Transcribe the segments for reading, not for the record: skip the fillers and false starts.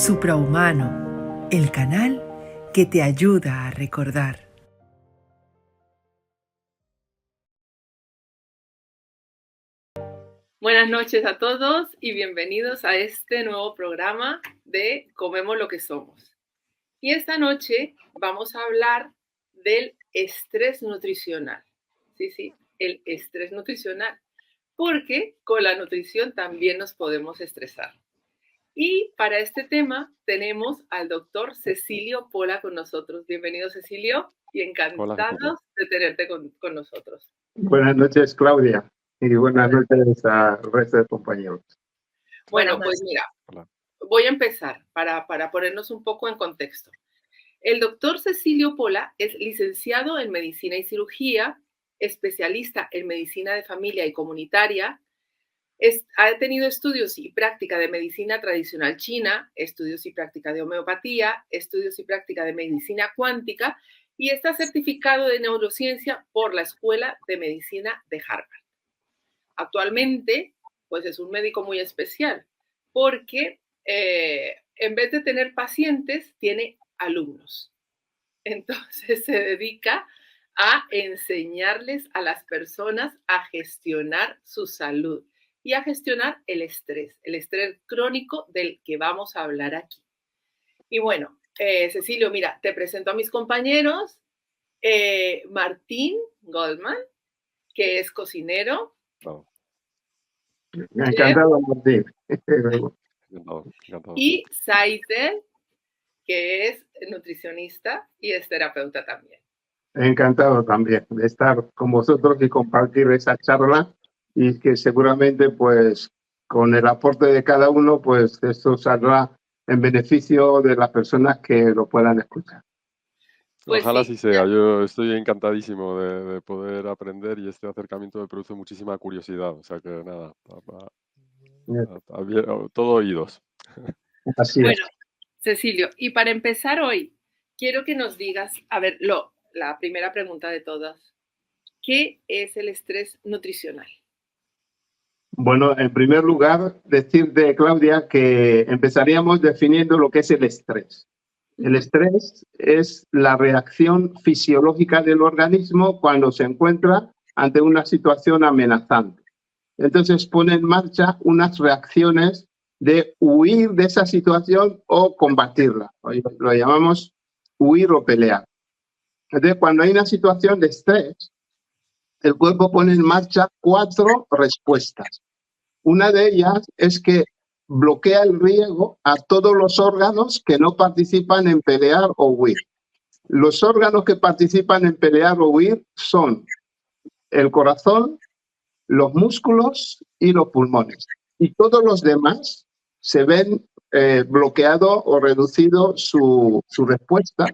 Suprahumano, el canal que te ayuda a recordar. Buenas noches a todos y bienvenidos a este nuevo programa de Comemos lo que somos. Y esta noche vamos a hablar del estrés nutricional. Sí, el estrés nutricional. Porque con la nutrición también nos podemos estresar. Y para este tema tenemos al doctor Cecilio Pola con nosotros. Bienvenido, Cecilio, y encantados de tenerte con nosotros. Buenas noches, Claudia, y buenas noches al resto de compañeros. Bueno, pues mira, voy a empezar para ponernos un poco en contexto. El doctor Cecilio Pola es licenciado en Medicina y Cirugía, especialista en Medicina de Familia y Comunitaria. Ha tenido estudios y práctica de medicina tradicional china, estudios y práctica de homeopatía, estudios y práctica de medicina cuántica y está certificado de neurociencia por la Escuela de Medicina de Harvard. Actualmente, pues es un médico muy especial porque en vez de tener pacientes, tiene alumnos. Entonces se dedica a enseñarles a las personas a gestionar su salud y a gestionar el estrés crónico del que vamos a hablar aquí. Y bueno, Cecilio, mira, te presento a mis compañeros. Martín Goldman, que es cocinero. Oh. Encantado, Martín. Y Saiter, que es nutricionista y es terapeuta también. Encantado también de estar con vosotros y compartir esa charla y que seguramente pues con el aporte de cada uno pues esto saldrá en beneficio de las personas que lo puedan escuchar. Pues ojalá sí sea, yo estoy encantadísimo de poder aprender y este acercamiento me produce muchísima curiosidad, o sea que nada, todo oídos. Así es. Bueno, Cecilio, y para empezar hoy, quiero que nos digas, a ver, la primera pregunta de todas, ¿qué es el estrés nutricional? Bueno, en primer lugar, decirte, Claudia, que empezaríamos definiendo lo que es el estrés. El estrés es la reacción fisiológica del organismo cuando se encuentra ante una situación amenazante. Entonces pone en marcha unas reacciones de huir de esa situación o combatirla. Lo llamamos huir o pelear. Entonces, cuando hay una situación de estrés, el cuerpo pone en marcha 4 respuestas. Una de ellas es que bloquea el riego a todos los órganos que no participan en pelear o huir. Los órganos que participan en pelear o huir son el corazón, los músculos y los pulmones. Y todos los demás se ven bloqueado o reducido su respuesta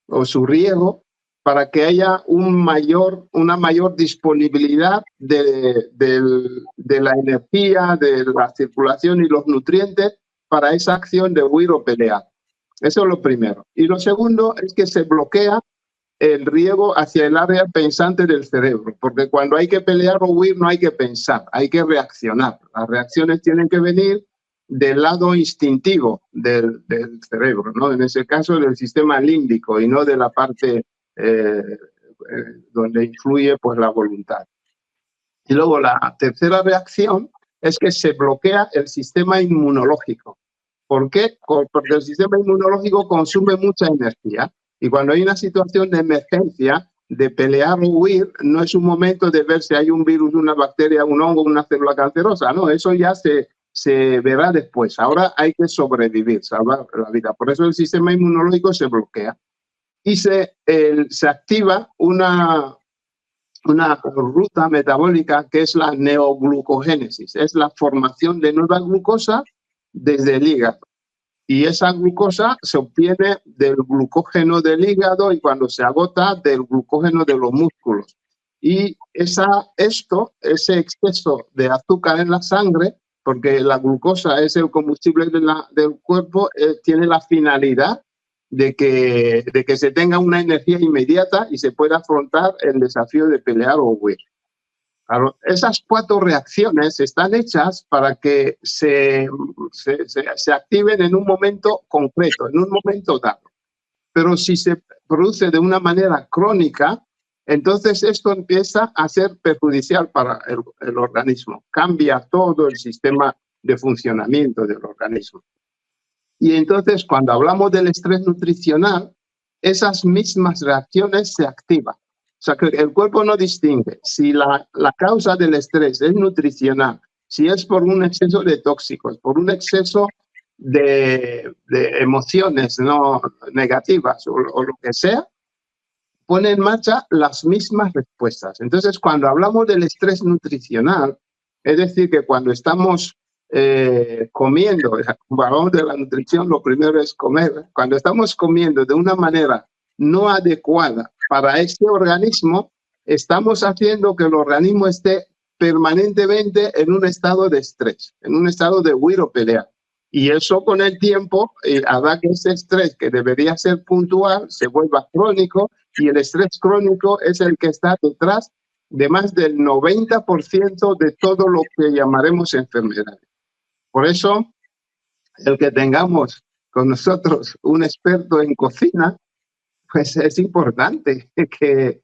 o su riego para que haya una mayor disponibilidad de la energía, de la circulación y los nutrientes para esa acción de huir o pelear. Eso es lo primero. Y lo segundo es que se bloquea el riego hacia el área pensante del cerebro, porque cuando hay que pelear o huir no hay que pensar, hay que reaccionar. Las reacciones tienen que venir del lado instintivo del cerebro, ¿no? En ese caso del sistema límbico y no de la parte donde influye pues, la voluntad. Y luego la tercera reacción es que se bloquea el sistema inmunológico. ¿Por qué? Porque el sistema inmunológico consume mucha energía. Y cuando hay una situación de emergencia, de pelear o huir, no es un momento de ver si hay un virus, una bacteria, un hongo, una célula cancerosa. No, eso ya se verá después. Ahora hay que sobrevivir, salvar la vida. Por eso el sistema inmunológico se bloquea. Y se activa una ruta metabólica que es la neoglucogénesis. Es la formación de nueva glucosa desde el hígado. Y esa glucosa se obtiene del glucógeno del hígado y cuando se agota del glucógeno de los músculos. Y ese exceso de azúcar en la sangre, porque la glucosa es el combustible del cuerpo, tiene la finalidad de que se tenga una energía inmediata y se pueda afrontar el desafío de pelear o huir. Esas 4 reacciones están hechas para que se activen en un momento concreto, en un momento dado. Pero si se produce de una manera crónica, entonces esto empieza a ser perjudicial para el organismo. Cambia todo el sistema de funcionamiento del organismo. Y entonces, cuando hablamos del estrés nutricional, esas mismas reacciones se activan. O sea, que el cuerpo no distingue si la causa del estrés es nutricional, si es por un exceso de tóxicos, por un exceso de emociones no negativas o lo que sea, pone en marcha las mismas respuestas. Entonces, cuando hablamos del estrés nutricional, es decir, que cuando estamos comiendo, cuando hablamos de la nutrición, lo primero es comer. Cuando estamos comiendo de una manera no adecuada para este organismo, estamos haciendo que el organismo esté permanentemente en un estado de estrés, en un estado de huir o pelear. Y eso con el tiempo hará que ese estrés que debería ser puntual se vuelva crónico, y el estrés crónico es el que está detrás de más del 90% de todo lo que llamaremos enfermedades. Por eso, el que tengamos con nosotros un experto en cocina, pues es importante que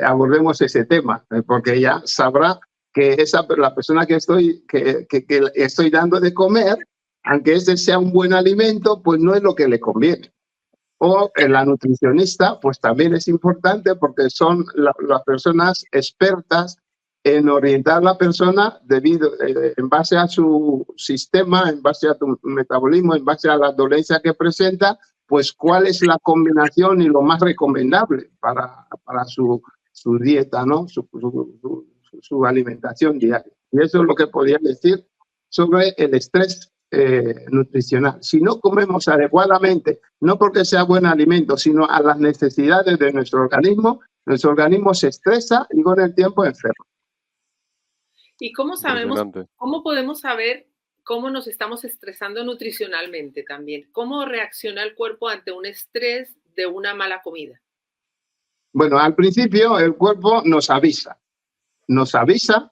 abordemos ese tema, porque ya sabrá que la persona que estoy dando de comer, aunque ese sea un buen alimento, pues no es lo que le conviene. O la nutricionista, pues también es importante porque son las personas expertas en orientar a la persona en base a su sistema, en base a tu metabolismo, en base a la dolencia que presenta, pues cuál es la combinación y lo más recomendable para su dieta, ¿no? Su alimentación diaria. Y eso es lo que podría decir sobre el estrés nutricional. Si no comemos adecuadamente, no porque sea buen alimento, sino a las necesidades de nuestro organismo se estresa y con el tiempo enferma. ¿Y cómo podemos saber cómo nos estamos estresando nutricionalmente también? ¿Cómo reacciona el cuerpo ante un estrés de una mala comida? Bueno, al principio el cuerpo nos avisa y nos avisa.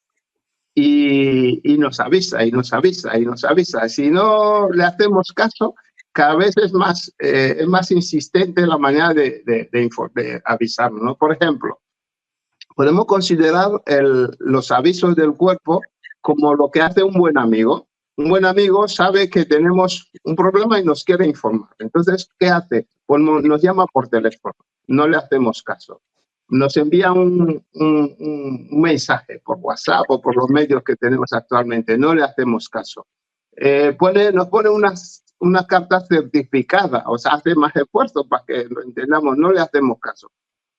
Si no le hacemos caso, cada vez es más insistente la manera de avisarnos, ¿no? Por ejemplo, podemos considerar los avisos del cuerpo como lo que hace un buen amigo. Un buen amigo sabe que tenemos un problema y nos quiere informar. Entonces, ¿qué hace? Pues nos llama por teléfono, no le hacemos caso. Nos envía un mensaje por WhatsApp o por los medios que tenemos actualmente, no le hacemos caso. Nos pone una carta certificada, o sea, hace más esfuerzo para que lo entendamos, no le hacemos caso.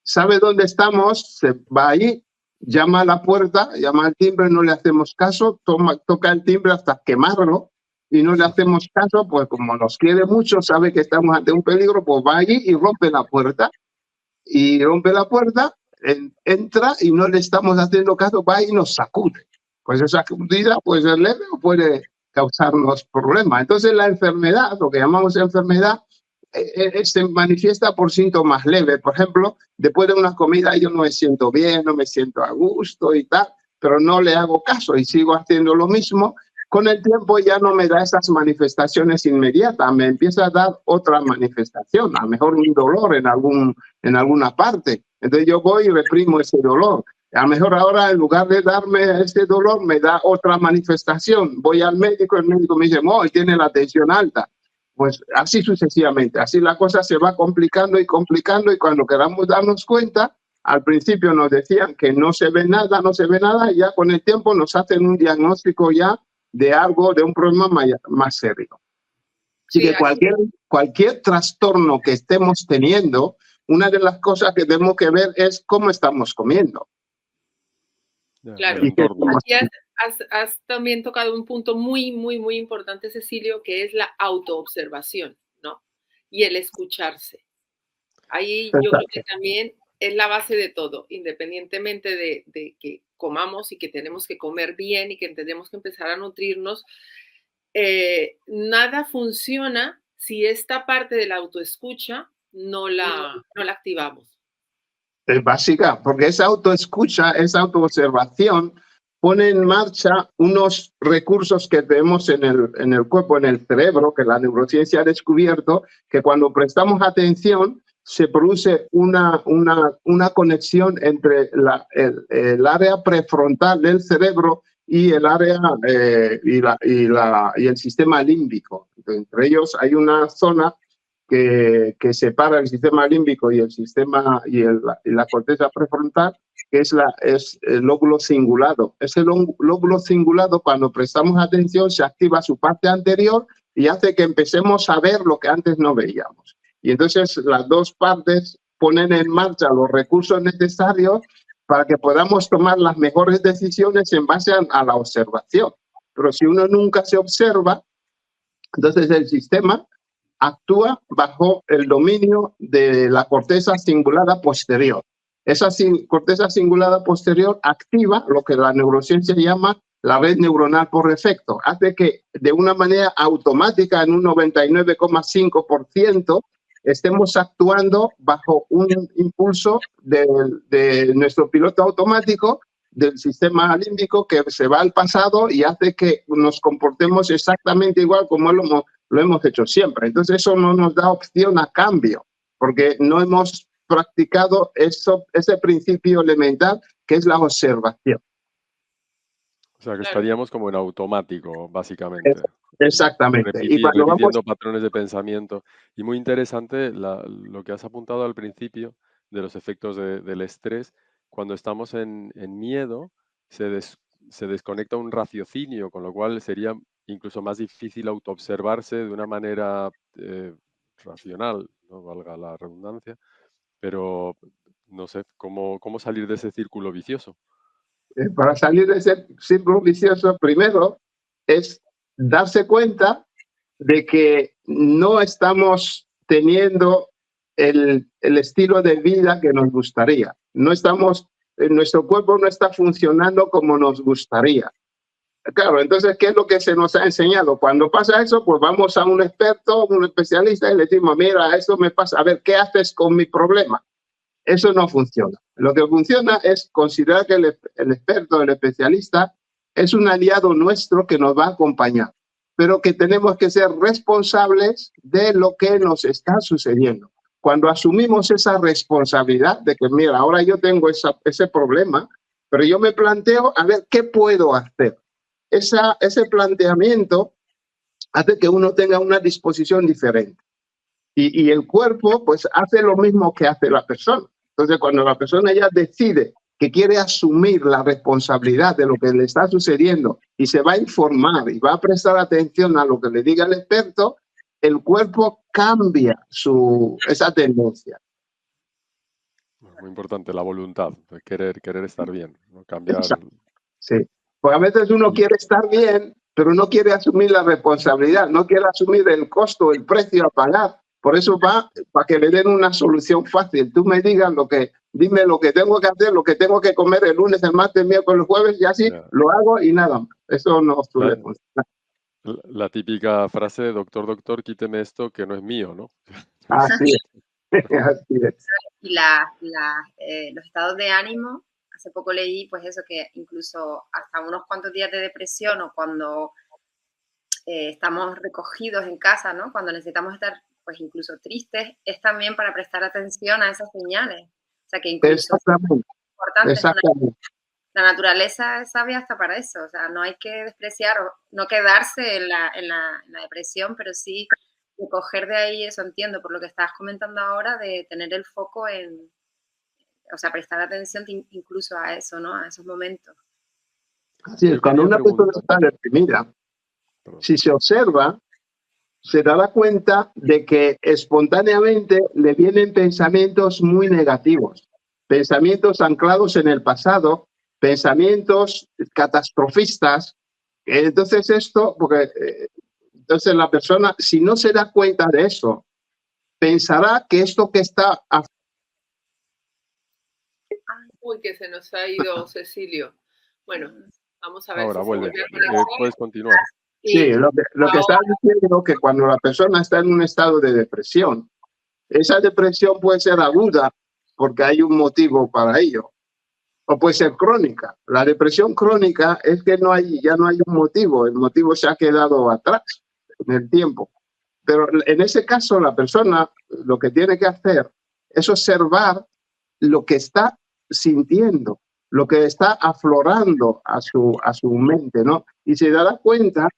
Sabe dónde estamos, se va ahí, llama a la puerta, llama al timbre, no le hacemos caso, toca el timbre hasta quemarlo y no le hacemos caso, pues como nos quiere mucho, sabe que estamos ante un peligro, pues va allí y rompe la puerta. Entra y no le estamos haciendo caso, va y nos sacude. Pues esa sacudida puede ser leve o puede causarnos problemas. Entonces la enfermedad, lo que llamamos enfermedad, se manifiesta por síntomas leves. Por ejemplo, después de una comida yo no me siento bien, no me siento a gusto y tal, pero no le hago caso y sigo haciendo lo mismo. Con el tiempo ya no me da esas manifestaciones inmediatas, me empieza a dar otra manifestación, a lo mejor un dolor en alguna parte. Entonces yo voy y reprimo ese dolor. A lo mejor ahora en lugar de darme ese dolor me da otra manifestación. Voy al médico, el médico me dice, oh, tiene la tensión alta. Pues así sucesivamente, así la cosa se va complicando y cuando queramos darnos cuenta, al principio nos decían que no se ve nada, y ya con el tiempo nos hacen un diagnóstico ya de algo, de un problema más serio. Así que cualquier trastorno que estemos teniendo, una de las cosas que tenemos que ver es cómo estamos comiendo. Claro, aquí has también tocado un punto muy, muy, muy importante, Cecilio, que es la autoobservación, ¿no? Y el escucharse. Ahí yo creo que también es la base de todo, independientemente de que comamos y que tenemos que comer bien y que tenemos que empezar a nutrirnos. Nada funciona si esta parte de la autoescucha no la activamos. Es básica, porque esa autoescucha, esa autoobservación pone en marcha unos recursos que tenemos en el cuerpo, en el cerebro, que la neurociencia ha descubierto, que cuando prestamos atención se produce una conexión entre el área prefrontal del cerebro y el área y el sistema límbico. Entre ellos hay una zona que separa el sistema límbico y el sistema y la corteza prefrontal, que es el lóbulo cingulado. Ese lóbulo cingulado, cuando prestamos atención, se activa su parte anterior y hace que empecemos a ver lo que antes no veíamos. Y entonces las dos partes ponen en marcha los recursos necesarios para que podamos tomar las mejores decisiones en base a la observación. Pero si uno nunca se observa, entonces el sistema actúa bajo el dominio de la corteza cingulada posterior. Esa corteza cingulada posterior activa lo que la neurociencia llama la red neuronal por defecto. Hace que de una manera automática, en un 99,5%, estemos actuando bajo un impulso de nuestro piloto automático, del sistema límbico, que se va al pasado y hace que nos comportemos exactamente igual como lo hemos hecho siempre. Entonces eso no nos da opción a cambio, porque no hemos practicado ese principio elemental que es la observación. O sea, que estaríamos como en automático, básicamente. Exactamente. Repitiendo patrones de pensamiento. Y muy interesante lo que has apuntado al principio de los efectos del estrés. Cuando estamos en miedo, se desconecta un raciocinio, con lo cual sería incluso más difícil autoobservarse de una manera racional, no valga la redundancia, pero no sé, ¿cómo salir de ese círculo vicioso? Para salir de ese círculo vicioso, primero es darse cuenta de que no estamos teniendo el estilo de vida que nos gustaría. Nuestro cuerpo no está funcionando como nos gustaría. Claro, entonces, ¿qué es lo que se nos ha enseñado? Cuando pasa eso, pues vamos a un experto, un especialista y le decimos, mira, eso me pasa, a ver, ¿qué haces con mi problema? Eso no funciona. Lo que funciona es considerar que el experto, el especialista, es un aliado nuestro que nos va a acompañar, pero que tenemos que ser responsables de lo que nos está sucediendo. Cuando asumimos esa responsabilidad de que, mira, ahora yo tengo ese problema, pero yo me planteo, a ver, ¿qué puedo hacer? Ese planteamiento hace que uno tenga una disposición diferente. Y el cuerpo, pues, hace lo mismo que hace la persona. Entonces, cuando la persona ya decide que quiere asumir la responsabilidad de lo que le está sucediendo y se va a informar y va a prestar atención a lo que le diga el experto, el cuerpo cambia esa tendencia. Muy importante, la voluntad, querer estar bien, ¿no? Cambiar. Sí, pues a veces uno quiere estar bien, pero no quiere asumir la responsabilidad, no quiere asumir el costo, el precio a pagar. Por eso va para que le den una solución fácil. Tú me digas dime lo que tengo que hacer, lo que tengo que comer el lunes, el martes, el miércoles, el jueves, y así lo hago y nada más. Eso no suele funcionar. La típica frase, doctor, quíteme esto que no es mío, ¿no? Así es. Así es. Y los estados de ánimo, hace poco leí, pues eso, que incluso hasta unos cuantos días de depresión o cuando estamos recogidos en casa, ¿no? Cuando necesitamos estar, pues incluso tristes, es también para prestar atención a esas señales. O sea, que incluso es importante. La naturaleza es sabia hasta para eso. O sea, no hay que despreciar o no quedarse en la depresión, pero sí coger de ahí, eso entiendo, por lo que estabas comentando ahora, de tener el foco o sea, prestar atención incluso a eso, ¿no? A esos momentos. Así es, cuando una persona está deprimida, si se observa, se dará cuenta de que espontáneamente le vienen pensamientos muy negativos, pensamientos anclados en el pasado, pensamientos catastrofistas. Entonces entonces la persona, si no se da cuenta de eso, pensará que esto que está... Uy, que se nos ha ido Cecilio. Bueno, vamos a ver. Ahora si vuelve. Puedes continuar. Sí, lo que está diciendo es que cuando la persona está en un estado de depresión, esa depresión puede ser aguda porque hay un motivo para ello. o puede ser crónica. La depresión crónica es que ya no hay un motivo, el motivo se ha quedado atrás en el tiempo. Pero en ese caso la persona lo que tiene que hacer es observar lo que está sintiendo, lo que está aflorando a su mente, ¿no? Y se dará cuenta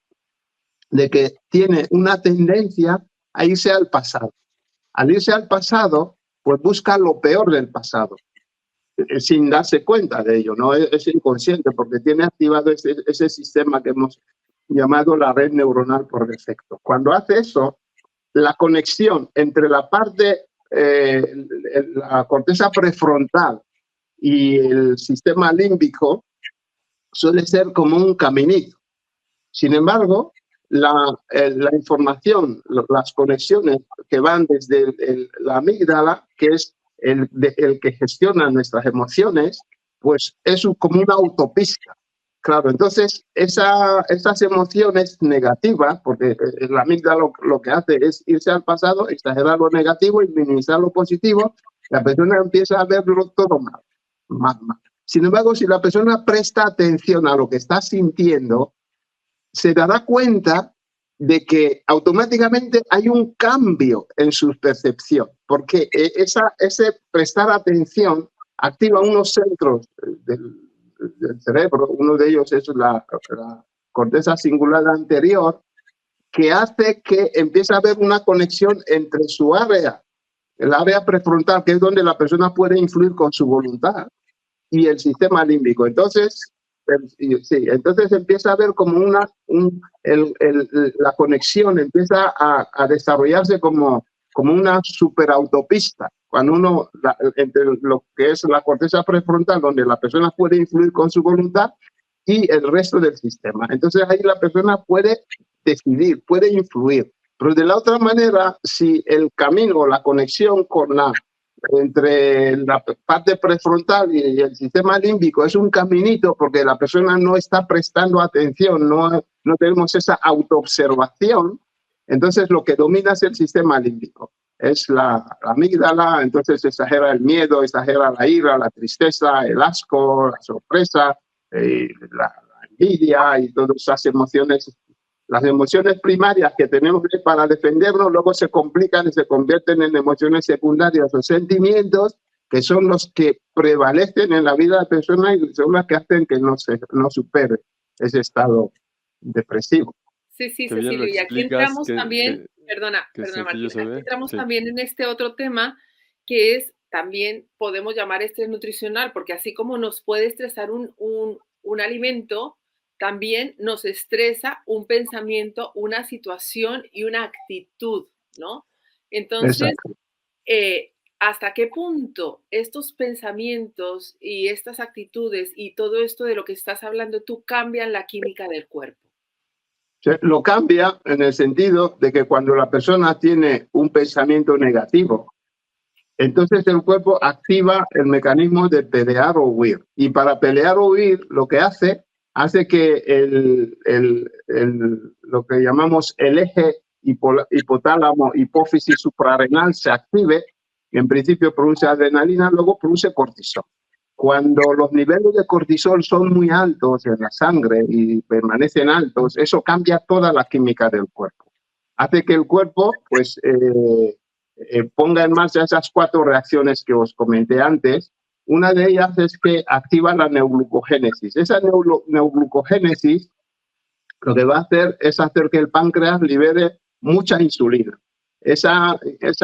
de que tiene una tendencia a irse al pasado. Al irse al pasado, pues busca lo peor del pasado, sin darse cuenta de ello, ¿no? Es inconsciente porque tiene activado ese sistema que hemos llamado la red neuronal por defecto. Cuando hace eso, la conexión entre la parte, la corteza prefrontal y el sistema límbico suele ser como un caminito. Sin embargo, la información, las conexiones que van desde la amígdala, que es el que gestiona nuestras emociones, pues es como una autopista. Claro, entonces esas emociones negativas, porque la amígdala lo que hace es irse al pasado, exagerar lo negativo y minimizar lo positivo, la persona empieza a verlo todo mal. Sin embargo, si la persona presta atención a lo que está sintiendo, se dará cuenta de que automáticamente hay un cambio en su percepción, porque ese prestar atención activa unos centros del cerebro, uno de ellos es la corteza cingulada anterior, que hace que empiece a haber una conexión entre su área, el área prefrontal, que es donde la persona puede influir con su voluntad, y el sistema límbico. Entonces, entonces empieza a haber como la conexión empieza a desarrollarse como una superautopista. Cuando uno, entre lo que es la corteza prefrontal, donde la persona puede influir con su voluntad, y el resto del sistema. Entonces ahí la persona puede decidir, puede influir. Pero de la otra manera, si el camino, la conexión entre la parte prefrontal y el sistema límbico es un caminito porque la persona no está prestando atención, no tenemos esa autoobservación, entonces lo que domina es el sistema límbico, es la amígdala, entonces exagera el miedo, exagera la ira, la tristeza, el asco, la sorpresa, la envidia y todas esas emociones. Las emociones primarias que tenemos para defendernos luego se complican y se convierten en emociones secundarias o sentimientos que son los que prevalecen en la vida de la persona y son las que hacen que no supere ese estado depresivo. Sí, Cecilio, y aquí entramos también, perdona Martín, aquí entramos también en este otro tema que es también podemos llamar estrés nutricional, porque así como nos puede estresar un alimento, también nos estresa un pensamiento, una situación y una actitud, ¿no? Entonces, ¿hasta qué punto estos pensamientos y estas actitudes y todo esto de lo que estás hablando tú cambian la química del cuerpo? Lo cambia en el sentido de que cuando la persona tiene un pensamiento negativo, entonces el cuerpo activa el mecanismo de pelear o huir. Y para pelear o huir, lo que hace que lo que llamamos el eje hipotálamo, hipófisis suprarrenal se active, y en principio produce adrenalina, luego produce cortisol. Cuando los niveles de cortisol son muy altos en la sangre y permanecen altos, eso cambia toda la química del cuerpo. Hace que el cuerpo pues, ponga en marcha esas 4 reacciones que os comenté antes. Una de ellas es que activa la neoglucogénesis. Esa neoglucogénesis lo que va a hacer es hacer que el páncreas libere mucha insulina. Esa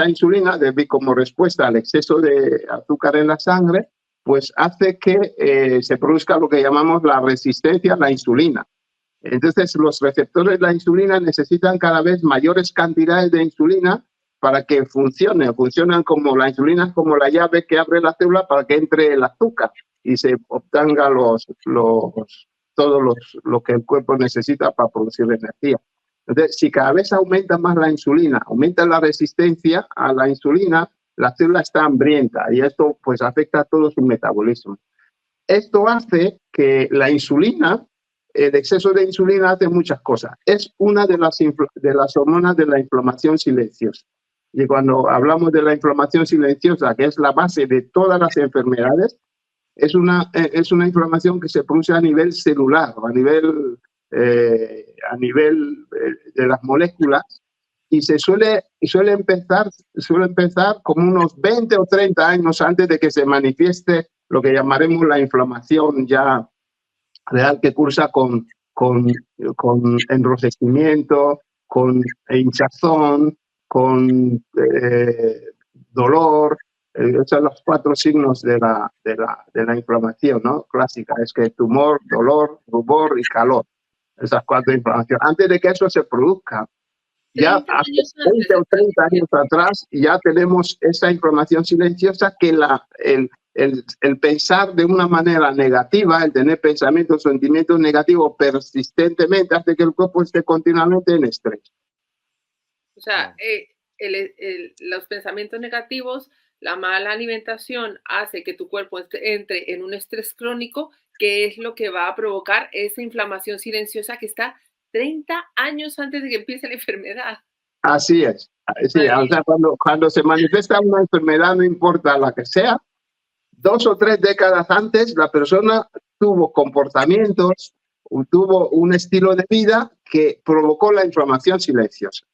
insulina, como respuesta al exceso de azúcar en la sangre, pues hace que se produzca lo que llamamos la resistencia a la insulina. Entonces, los receptores de la insulina necesitan cada vez mayores cantidades de insulina para que funcionen como la insulina, es como la llave que abre la célula para que entre el azúcar y se obtenga todo lo que el cuerpo necesita para producir energía. Entonces, si cada vez aumenta más la insulina, aumenta la resistencia a la insulina, la célula está hambrienta y esto pues afecta a todo su metabolismo. Esto hace que la insulina, el exceso de insulina hace muchas cosas. Es una de las hormonas de la inflamación silenciosa. Y cuando hablamos de la inflamación silenciosa, que es la base de todas las enfermedades, es una inflamación que se produce a nivel celular, a nivel de las moléculas, y suele empezar como unos 20 o 30 años antes de que se manifieste lo que llamaremos la inflamación ya real, que cursa con enrojecimiento, con hinchazón, con dolor. Esos son los 4 signos de la inflamación, ¿no? Clásica, es que tumor, dolor, rubor y calor. Esas 4 inflamaciones. Antes de que eso se produzca, ya hace 20 o 30 años atrás, ya tenemos esa inflamación silenciosa que el pensar de una manera negativa, el tener pensamientos, sentimientos negativos persistentemente, hace que el cuerpo esté continuamente en estrés. O sea, los pensamientos negativos, la mala alimentación hace que tu cuerpo entre en un estrés crónico, que es lo que va a provocar esa inflamación silenciosa que está 30 años antes de que empiece la enfermedad. Así es. Sí, o sea, cuando se manifiesta una enfermedad, no importa la que sea, 2 o 3 décadas antes, la persona tuvo comportamientos, tuvo un estilo de vida que provocó la inflamación silenciosa.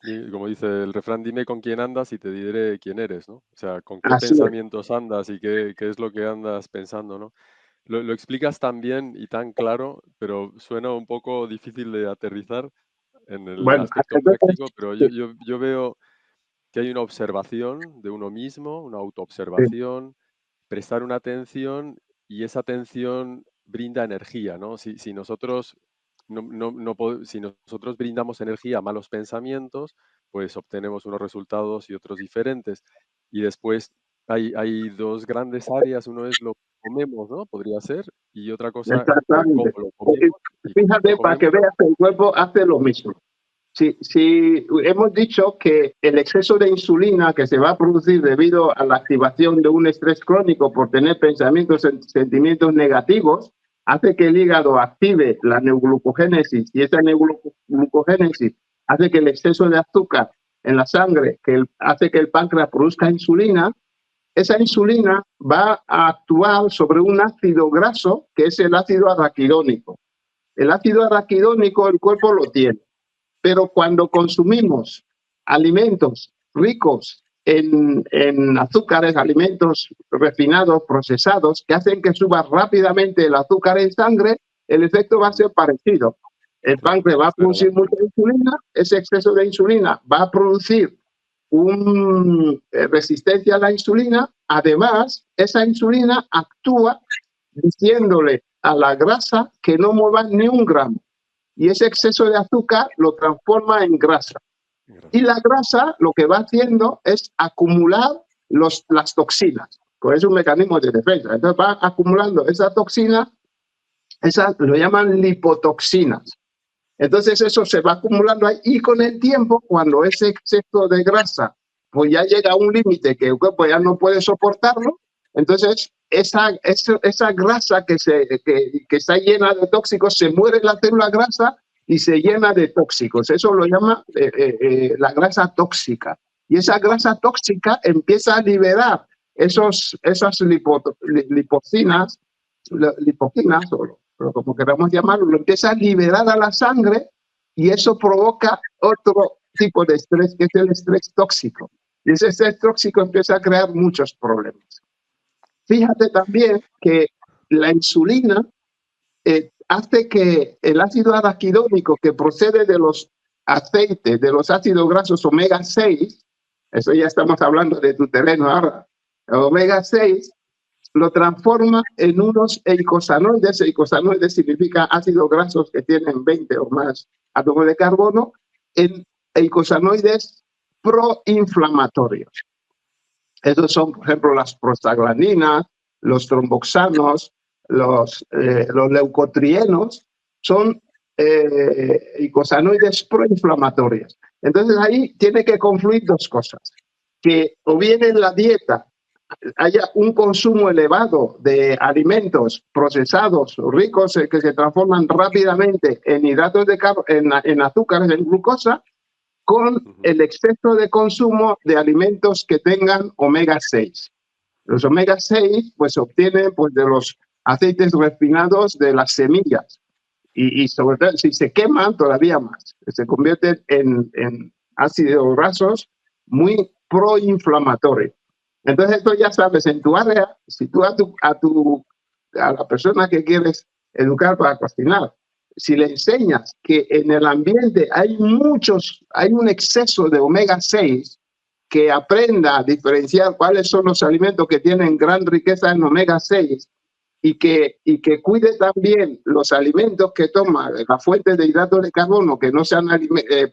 Y como dice el refrán, dime con quién andas y te diré quién eres, ¿no? O sea, con qué Así pensamientos andas y qué es lo que andas pensando, ¿no? Lo explicas tan bien y tan claro, pero suena un poco difícil de aterrizar en el aspecto práctico, pero yo veo que hay una observación de uno mismo, una autoobservación, prestar una atención, y esa atención brinda energía, ¿no? Si nosotros si nosotros brindamos energía a malos pensamientos, pues obtenemos unos resultados y otros diferentes. Y después hay 2 grandes áreas, uno es lo que comemos, ¿no? Podría ser, y otra cosa, Exactamente. cómo lo comemos. Fíjate, para que veas que el cuerpo hace lo mismo. Si hemos dicho que el exceso de insulina que se va a producir debido a la activación de un estrés crónico por tener pensamientos, sentimientos negativos, hace que el hígado active la neoglucogénesis, y esa neoglucogénesis hace que el exceso de azúcar en la sangre, hace que el páncreas produzca insulina. Esa insulina va a actuar sobre un ácido graso que es el ácido araquidónico. El ácido araquidónico el cuerpo lo tiene, pero cuando consumimos alimentos ricos en azúcares, alimentos refinados, procesados, que hacen que suba rápidamente el azúcar en sangre, el efecto va a ser parecido. El páncreas va a producir mucha insulina, ese exceso de insulina va a producir resistencia a la insulina. Además, esa insulina actúa diciéndole a la grasa que no mueva ni un gramo, y ese exceso de azúcar lo transforma en grasa. Y la grasa lo que va haciendo es acumular las toxinas, que es un mecanismo de defensa. Entonces va acumulando esa toxina, lo llaman lipotoxinas. Entonces eso se va acumulando ahí, y con el tiempo, cuando ese exceso de grasa pues ya llega a un límite que el cuerpo ya no puede soportarlo, entonces esa grasa que está llena de tóxicos se muere en la célula grasa y se llena de tóxicos. Eso lo llama la grasa tóxica. Y esa grasa tóxica empieza a liberar esas lipoquinas, o como queramos llamarlo, lo empieza a liberar a la sangre, y eso provoca otro tipo de estrés, que es el estrés tóxico. Y ese estrés tóxico empieza a crear muchos problemas. Fíjate también que la insulina hace que el ácido araquidónico, que procede de los aceites, de los ácidos grasos omega 6, eso ya estamos hablando de tu terreno ahora, omega 6, lo transforma en unos eicosanoides. Eicosanoides significa ácidos grasos que tienen 20 o más átomos de carbono, en eicosanoides proinflamatorios. Esos son, por ejemplo, las prostaglandinas, los tromboxanos, los leucotrienos, son eicosanoides proinflamatorios. Entonces ahí tiene que confluir 2 cosas. Que o bien en la dieta haya un consumo elevado de alimentos procesados ricos que se transforman rápidamente en hidratos de carbono, en azúcares, en glucosa, con el exceso de consumo de alimentos que tengan omega 6. Los omega 6 pues se obtienen pues, de los aceites refinados de las semillas y sobre todo si se queman todavía más. Se convierten en ácidos grasos muy proinflamatorios. Entonces esto ya sabes, en tu área, si tú a la persona que quieres educar para cocinar, si le enseñas que en el ambiente hay un exceso de omega 6, que aprenda a diferenciar cuáles son los alimentos que tienen gran riqueza en omega 6 y que cuide también los alimentos que toma, la fuente de hidratos de carbono, que no sean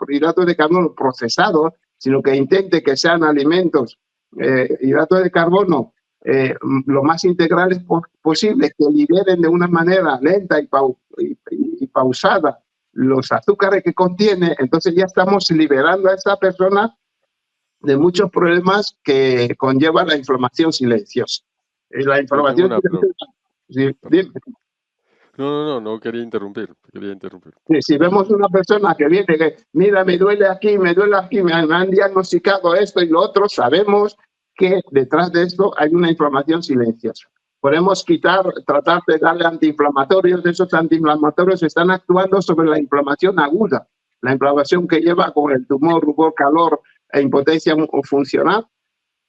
hidratos de carbono procesados, sino que intente que sean alimentos, hidratos de carbono, lo más integrales posibles, que liberen de una manera lenta y pausada los azúcares que contiene. Entonces ya estamos liberando a esa persona de muchos problemas que conlleva la inflamación silenciosa. La inflamación silenciosa. Sí, dime. No quería interrumpir. Si vemos una persona que viene, que mira, me duele aquí, me han diagnosticado esto y lo otro, sabemos que detrás de esto hay una inflamación silenciosa. Podemos tratar de darle antiinflamatorios. Esos antiinflamatorios están actuando sobre la inflamación aguda, la inflamación que lleva con el tumor, rubor, calor e impotencia funcional,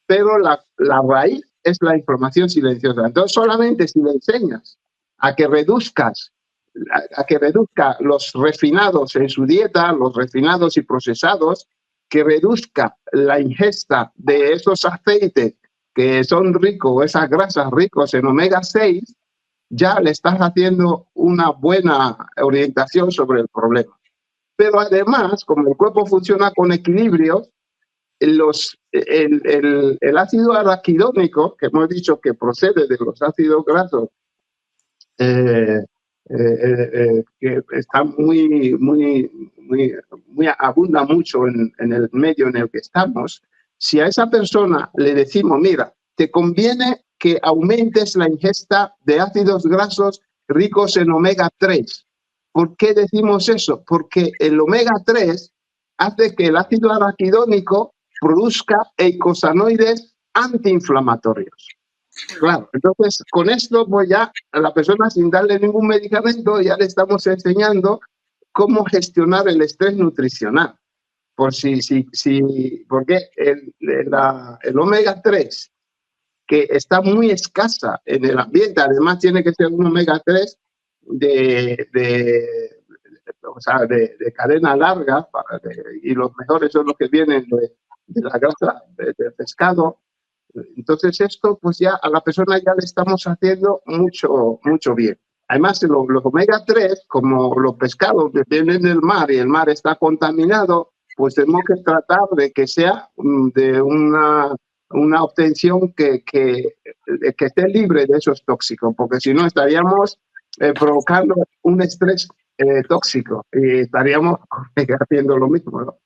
pero la raíz es la inflamación silenciosa. Entonces, solamente si le enseñas a que reduzca los refinados en su dieta, los refinados y procesados, que reduzca la ingesta de esos aceites que son ricos, esas grasas ricos en omega 6, ya le estás haciendo una buena orientación sobre el problema. Pero además, como el cuerpo funciona con equilibrio, el ácido araquidónico, que hemos dicho que procede de los ácidos grasos, que está abunda mucho en el medio en el que estamos. Si a esa persona le decimos, mira, te conviene que aumentes la ingesta de ácidos grasos ricos en omega 3. ¿Por qué decimos eso? Porque el omega 3 hace que el ácido araquidónico produzca eicosanoides antiinflamatorios. Claro, entonces con esto pues ya a la persona, sin darle ningún medicamento, ya le estamos enseñando cómo gestionar el estrés nutricional. Porque el omega 3, que está muy escasa en el ambiente, además tiene que ser un omega 3 de cadena larga, y los mejores son los que vienen de la grasa del pescado. Entonces esto pues ya a la persona ya le estamos haciendo mucho bien. Además los omega 3, como los pescados que vienen del mar y el mar está contaminado, pues tenemos que tratar de que sea de una obtención que esté libre de esos tóxicos, porque si no estaríamos provocando un estrés tóxico y estaríamos haciendo lo mismo, ¿no?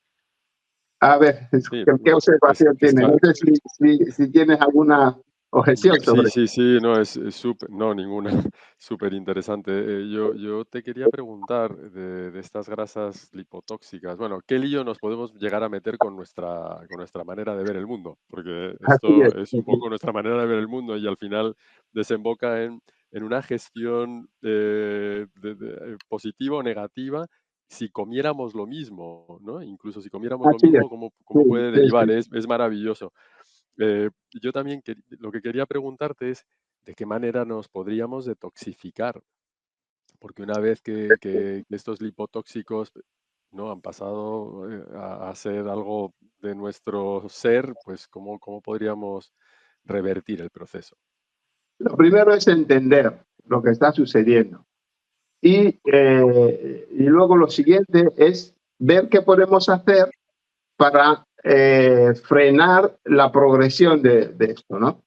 A ver, Sí, ¿qué observación tienes? claro. No sé si tienes alguna objeción sobre eso. Sí, no, es súper, no, ninguna, súper interesante. Yo te quería preguntar de estas grasas lipotóxicas, bueno, ¿qué lío nos podemos llegar a meter con nuestra manera de ver el mundo? Porque esto es un poco nuestra manera de ver el mundo y al final desemboca en una gestión positiva o negativa. Si comiéramos lo mismo, ¿no? Incluso si comiéramos lo mismo, ¿cómo puede derivar? Es maravilloso. Yo también lo que quería preguntarte es de qué manera nos podríamos detoxificar, porque una vez que estos lipotóxicos, ¿no?, han pasado a ser algo de nuestro ser, pues ¿cómo podríamos revertir el proceso? Lo primero es entender lo que está sucediendo. Y luego lo siguiente es ver qué podemos hacer para frenar la progresión de esto, ¿no?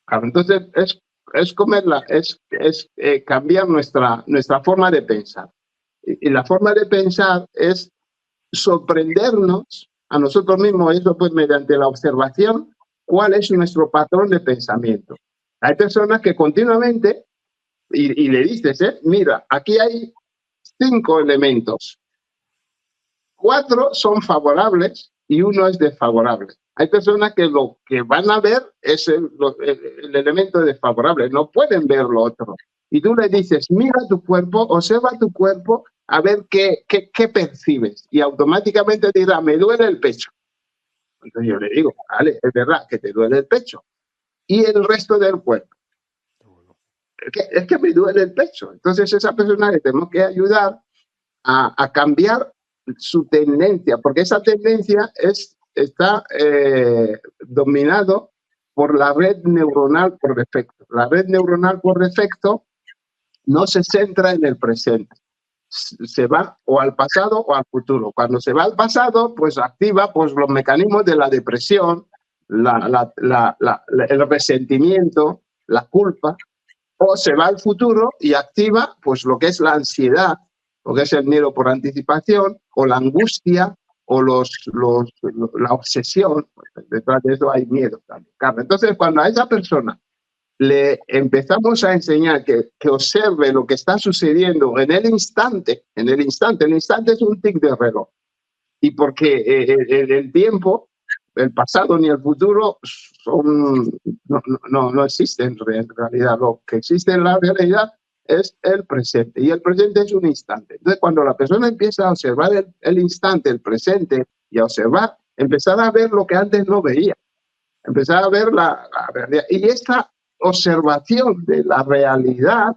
Claro, entonces es cambiar nuestra forma de pensar. Y la forma de pensar es sorprendernos a nosotros mismos, eso pues mediante la observación, cuál es nuestro patrón de pensamiento. Hay personas que continuamente, y le dices, mira, aquí hay 5 elementos. 4 son favorables y 1 es desfavorable. Hay personas que lo que van a ver es el elemento desfavorable, no pueden ver lo otro. Y tú le dices, mira tu cuerpo, observa tu cuerpo, a ver qué percibes. Y automáticamente dirá, me duele el pecho. Entonces yo le digo, vale, es verdad que te duele el pecho. Y el resto del cuerpo. Es que me duele el pecho. Entonces esa persona le tenemos que ayudar a cambiar su tendencia, porque esa tendencia está dominado por la red neuronal por defecto. La red neuronal por defecto no se centra en el presente. Se va o al pasado o al futuro. Cuando se va al pasado, pues activa pues, los mecanismos de la depresión, el resentimiento, la culpa, o se va al futuro y activa pues, lo que es la ansiedad, lo que es el miedo por anticipación, o la angustia, o la obsesión. Detrás de eso hay miedo también. Entonces, cuando a esa persona le empezamos a enseñar que observe lo que está sucediendo en el instante es un tic de reloj. Y porque el tiempo, el pasado ni el futuro no existen en realidad. Lo que existe en la realidad es el presente, y el presente es un instante. Entonces, cuando la persona empieza a observar el instante, el presente, y a observar, empezar a ver lo que antes no veía, empezar a ver la realidad. Y esta observación de la realidad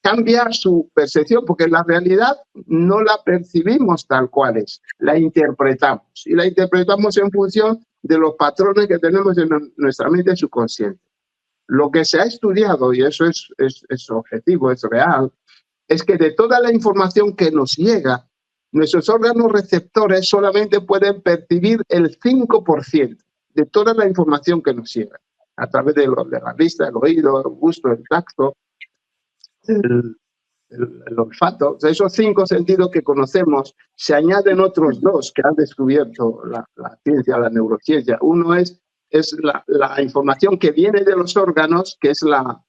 cambia su percepción, porque la realidad no la percibimos tal cual es, la interpretamos, y la interpretamos en función de los patrones que tenemos en nuestra mente subconsciente. Lo que se ha estudiado, y eso es objetivo, es real, es que de toda la información que nos llega, nuestros órganos receptores solamente pueden percibir el 5% de toda la información que nos llega, a través de la vista, el oído, el gusto, el tacto, el olfato. O sea, esos 5 sentidos que conocemos, se añaden otros 2 que han descubierto la ciencia, la neurociencia. Uno es la información que viene de los órganos, que es la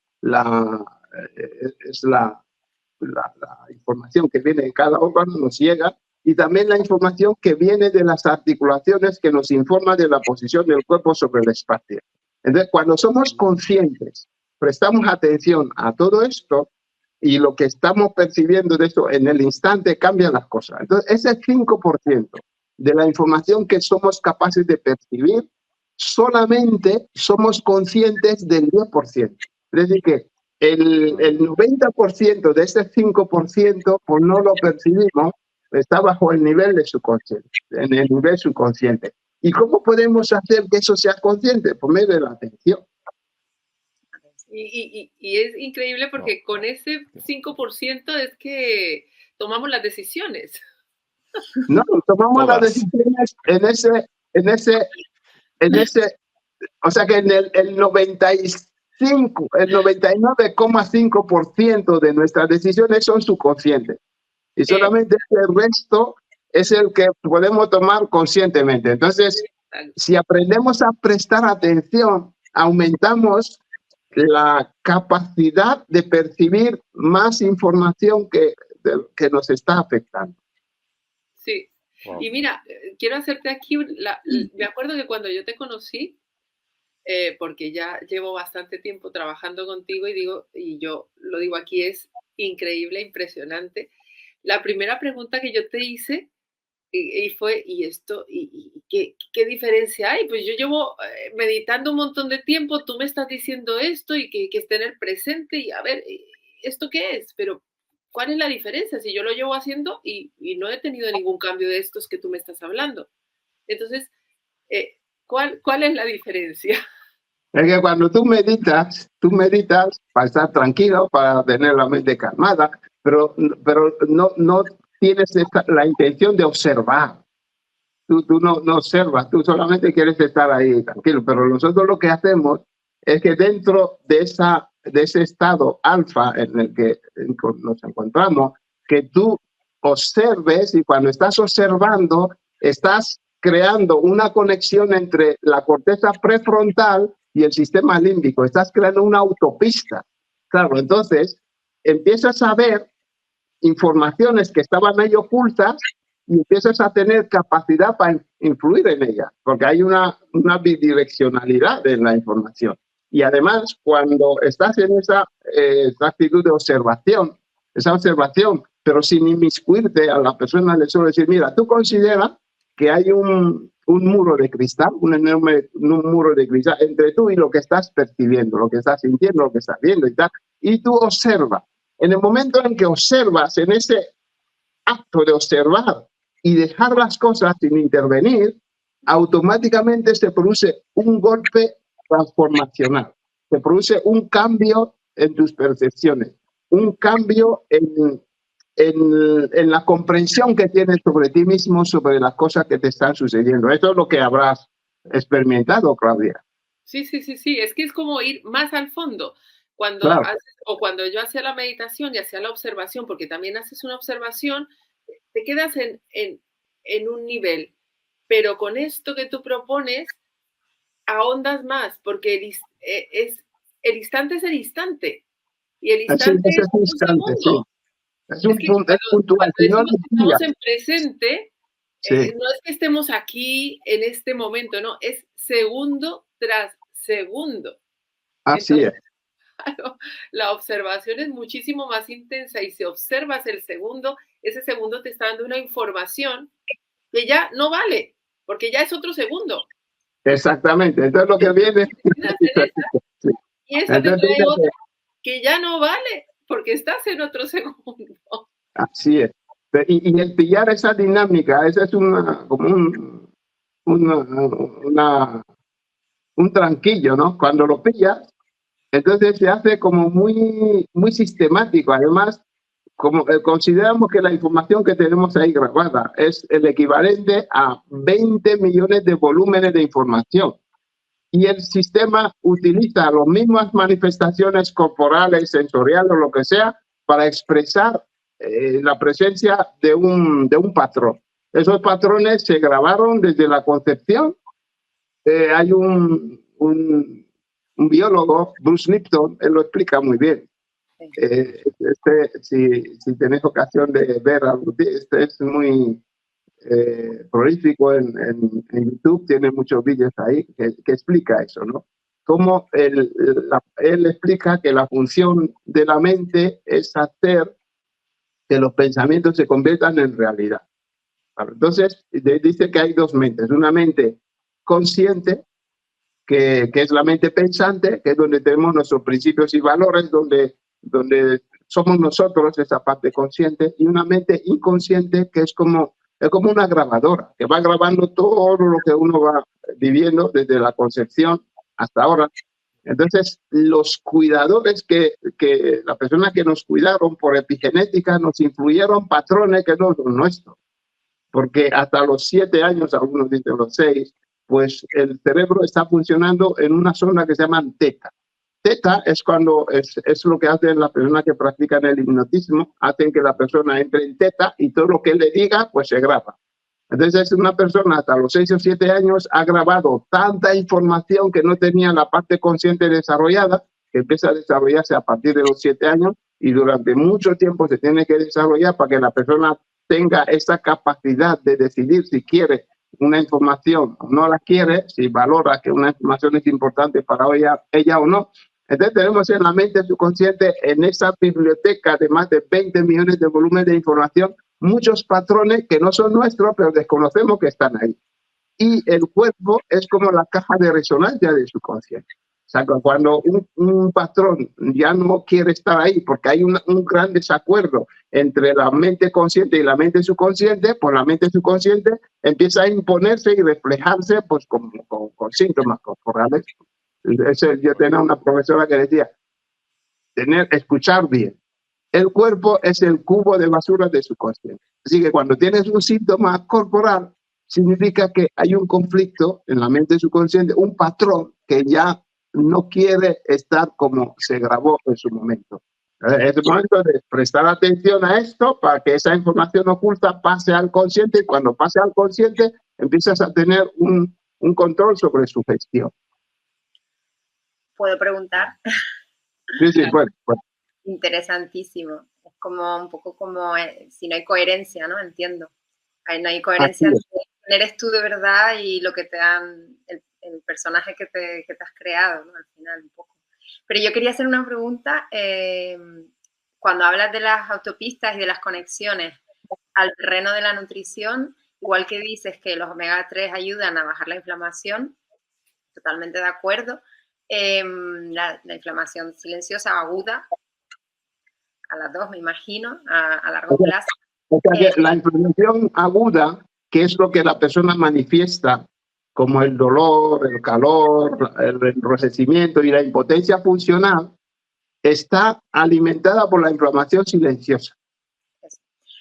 información que viene de cada órgano, nos llega, y también la información que viene de las articulaciones, que nos informa de la posición del cuerpo sobre el espacio. Entonces, cuando somos conscientes, prestamos atención a todo esto, y lo que estamos percibiendo de esto en el instante, cambian las cosas. Entonces, ese 5% de la información que somos capaces de percibir, solamente somos conscientes del 10%. Es decir, que el 90% de ese 5%, pues no lo percibimos, está bajo el nivel de subconsciente, en el nivel subconsciente. ¿Y cómo podemos hacer que eso sea consciente? Por medio de la atención. Y es increíble porque con ese 5% es que tomamos las decisiones. No, tomamos las decisiones en ese, o sea que en el 99,5% de nuestras decisiones son subconscientes. Y solamente el resto es el que podemos tomar conscientemente. Entonces, si aprendemos a prestar atención, aumentamos la capacidad de percibir más información que nos está afectando. Sí. Wow. Y mira, quiero hacerte aquí, me acuerdo que cuando yo te conocí, porque ya llevo bastante tiempo trabajando contigo y yo lo digo aquí, es increíble, impresionante. La primera pregunta que yo te hice y fue, ¿y esto? ¿Y qué diferencia hay? Pues yo llevo meditando un montón de tiempo, tú me estás diciendo esto y que esté en el presente y a ver, ¿esto qué es? Pero ¿cuál es la diferencia? Si yo lo llevo haciendo y no he tenido ningún cambio de estos que tú me estás hablando. Entonces, ¿cuál es la diferencia? Es que cuando tú meditas para estar tranquilo, para tener la mente calmada, pero no tienes la intención de observar. Tú no observas, tú solamente quieres estar ahí tranquilo. Pero nosotros lo que hacemos es que dentro de ese estado alfa en el que nos encontramos, que tú observes, y cuando estás observando, estás creando una conexión entre la corteza prefrontal y el sistema límbico. Estás creando una autopista. Claro, entonces empiezas a ver informaciones que estaban ahí ocultas y empiezas a tener capacidad para influir en ella, porque hay una bidireccionalidad en la información. Y además, cuando estás en esa actitud de observación, pero sin inmiscuirte, a la persona le suele decir, mira, tú consideras que hay un muro de cristal, un enorme muro de cristal entre tú y lo que estás percibiendo, lo que estás sintiendo, lo que estás viendo y tal, y tú observas. En el momento en que observas, en ese acto de observar y dejar las cosas sin intervenir, automáticamente se produce un golpe transformacional, se produce un cambio en tus percepciones, un cambio en la comprensión que tienes sobre ti mismo, sobre las cosas que te están sucediendo. Eso es lo que habrás experimentado, Claudia. Sí, es que es como ir más al fondo. Cuando cuando yo hacía la meditación y hacía la observación, porque también haces una observación, te quedas en un nivel, pero con esto que tú propones, ahondas más, porque el instante es el instante, y el instante es un segundo. Sí. Es un punto, es puntual. Cuando decimos que estamos en presente, no es que estemos aquí en este momento, no, es segundo tras segundo. Así es. Claro, la observación es muchísimo más intensa, y si observas el segundo, ese segundo te está dando una información que ya no vale, porque ya es otro segundo. Exactamente, entonces lo que viene... Y esa te trae otra que ya no vale, porque estás en otro segundo. Así es. Y el pillar esa dinámica, ese es como un tranquillo, ¿no? Cuando lo pillas, entonces se hace como muy sistemático. Además, como consideramos que la información que tenemos ahí grabada es el equivalente a 20 millones de volúmenes de información. Y el sistema utiliza las mismas manifestaciones corporales, sensoriales o lo que sea, para expresar la presencia de un patrón. Esos patrones se grabaron desde la concepción. Hay un biólogo, Bruce Lipton, él lo explica muy bien. Si tenéis ocasión de ver algo, este es muy prolífico en YouTube, tiene muchos vídeos ahí que explica eso, ¿no? Cómo él explica que la función de la mente es hacer que los pensamientos se conviertan en realidad. Entonces, dice que hay dos mentes. Una mente consciente, que es la mente pensante, que es donde tenemos nuestros principios y valores, donde somos nosotros esa parte consciente, y una mente inconsciente, que es como una grabadora, que va grabando todo lo que uno va viviendo desde la concepción hasta ahora. Entonces, los cuidadores, las personas que nos cuidaron por epigenética, nos influyeron patrones que no son nuestros. Porque hasta los 7 años, algunos dicen los 6, pues el cerebro está funcionando en una zona que se llama teta. Teta es cuando es lo que hacen las personas que practican el hipnotismo, hacen que la persona entre en teta y todo lo que él le diga, pues se graba. Entonces, una persona hasta los 6 o 7 años ha grabado tanta información que no tenía la parte consciente desarrollada, que empieza a desarrollarse a partir de los 7 años, y durante mucho tiempo se tiene que desarrollar para que la persona tenga esa capacidad de decidir si quiere una información o no la quiere, si valora que una información es importante para ella o no. Entonces tenemos en la mente subconsciente, en esa biblioteca de más de 20 millones de volúmenes de información, muchos patrones que no son nuestros, pero desconocemos que están ahí. Y el cuerpo es como la caja de resonancia de subconsciente. O sea, cuando un patrón ya no quiere estar ahí porque hay un gran desacuerdo entre la mente consciente y la mente subconsciente, pues la mente subconsciente empieza a imponerse y reflejarse pues, con síntomas corporales. Yo tenía una profesora que decía, escuchar bien. El cuerpo es el cubo de basura de subconsciente. Así que cuando tienes un síntoma corporal, significa que hay un conflicto en la mente subconsciente, un patrón que ya no quiere estar como se grabó en su momento. Es el momento de prestar atención a esto para que esa información oculta pase al consciente, y cuando pase al consciente empiezas a tener un control sobre su gestión. ¿Puedo preguntar? Sí, bueno. Interesantísimo. Es como un poco como si no hay coherencia, ¿no? Entiendo. Ahí no hay coherencia entre quién eres tú de verdad y lo que te dan, el personaje que te has creado, ¿no? Al final, un poco. Pero yo quería hacer una pregunta. Cuando hablas de las autopistas y de las conexiones al terreno de la nutrición, igual que dices que los omega 3 ayudan a bajar la inflamación, totalmente de acuerdo. La inflamación silenciosa o aguda, a las dos, me imagino, a largo plazo. O sea que la inflamación aguda, que es lo que la persona manifiesta, como el dolor, el calor, el enrojecimiento y la impotencia funcional, está alimentada por la inflamación silenciosa.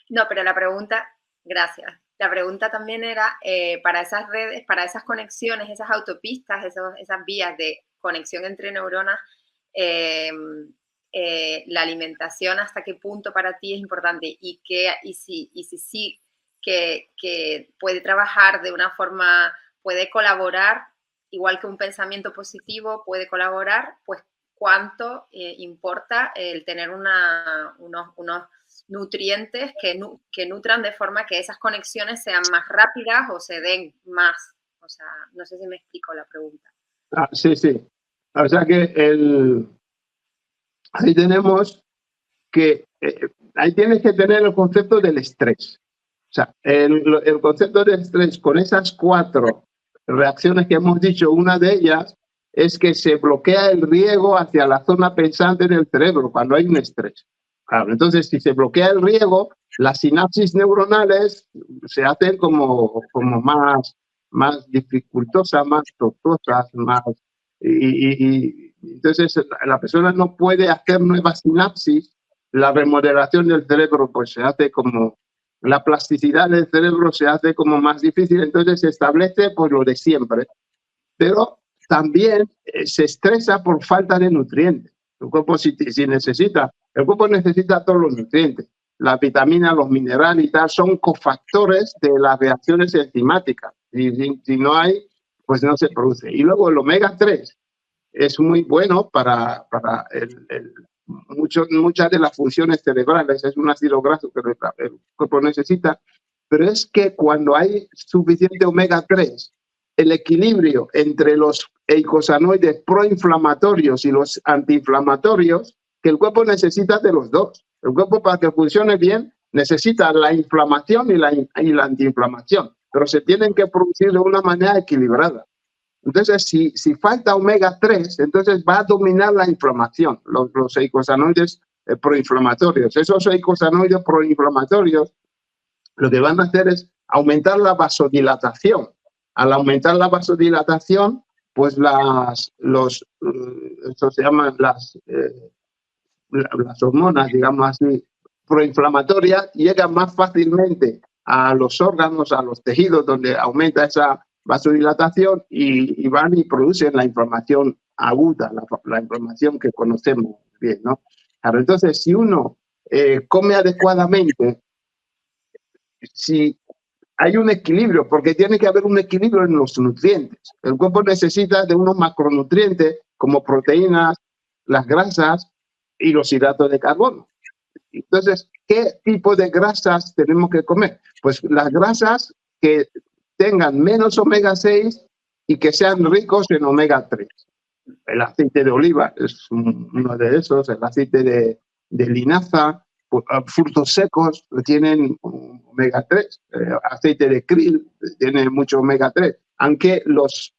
No, pero la pregunta, gracias. La pregunta también era para esas redes, para esas conexiones, esas autopistas, esas vías de conexión entre neuronas, la alimentación, ¿hasta qué punto para ti es importante? Y si que puede trabajar de una forma, puede colaborar, igual que un pensamiento positivo puede colaborar, pues cuánto importa el tener unos nutrientes que nutran de forma que esas conexiones sean más rápidas o se den más. O sea, no sé si me explico la pregunta. Sí, sí. O sea que ahí tenemos que, ahí tienes que tener el concepto del estrés. O sea, el concepto del estrés con esas 4 reacciones que hemos dicho, una de ellas es que se bloquea el riego hacia la zona pensante del cerebro cuando hay un estrés. Claro, entonces, si se bloquea el riego, las sinapsis neuronales se hacen como más dificultosas, más tortuosas, y entonces la persona no puede hacer nuevas sinapsis. La remodelación del cerebro pues se hace como, la plasticidad del cerebro se hace como más difícil, entonces se establece pues lo de siempre. Pero también se estresa por falta de nutrientes. El cuerpo el cuerpo necesita todos los nutrientes. Las vitaminas, los minerales y tal son cofactores de las reacciones enzimáticas. Si no hay, pues no se produce. Y luego el omega 3 es muy bueno para muchas de las funciones cerebrales. Es un ácido graso que el cuerpo necesita. Pero es que cuando hay suficiente omega 3, el equilibrio entre los eicosanoides proinflamatorios y los antiinflamatorios, que el cuerpo necesita de los dos. El cuerpo, para que funcione bien, necesita la inflamación y la antiinflamación, pero se tienen que producir de una manera equilibrada. Entonces, si falta omega 3, entonces va a dominar la inflamación, los eicosanoides proinflamatorios. Esos eicosanoides proinflamatorios lo que van a hacer es aumentar la vasodilatación. Al aumentar la vasodilatación, pues eso se llaman las hormonas, digamos así, proinflamatorias, llegan más fácilmente a los órganos, a los tejidos donde aumenta esa vasodilatación y van y producen la inflamación aguda, la inflamación que conocemos bien, ¿no? Claro, entonces, si uno come adecuadamente, si hay un equilibrio, porque tiene que haber un equilibrio en los nutrientes. El cuerpo necesita de unos macronutrientes como proteínas, las grasas y los hidratos de carbono. Entonces, ¿qué tipo de grasas tenemos que comer? Pues las grasas que tengan menos omega 6 y que sean ricos en omega 3. El aceite de oliva es uno de esos, el aceite de linaza, frutos secos tienen omega 3, aceite de krill tiene mucho omega 3, aunque los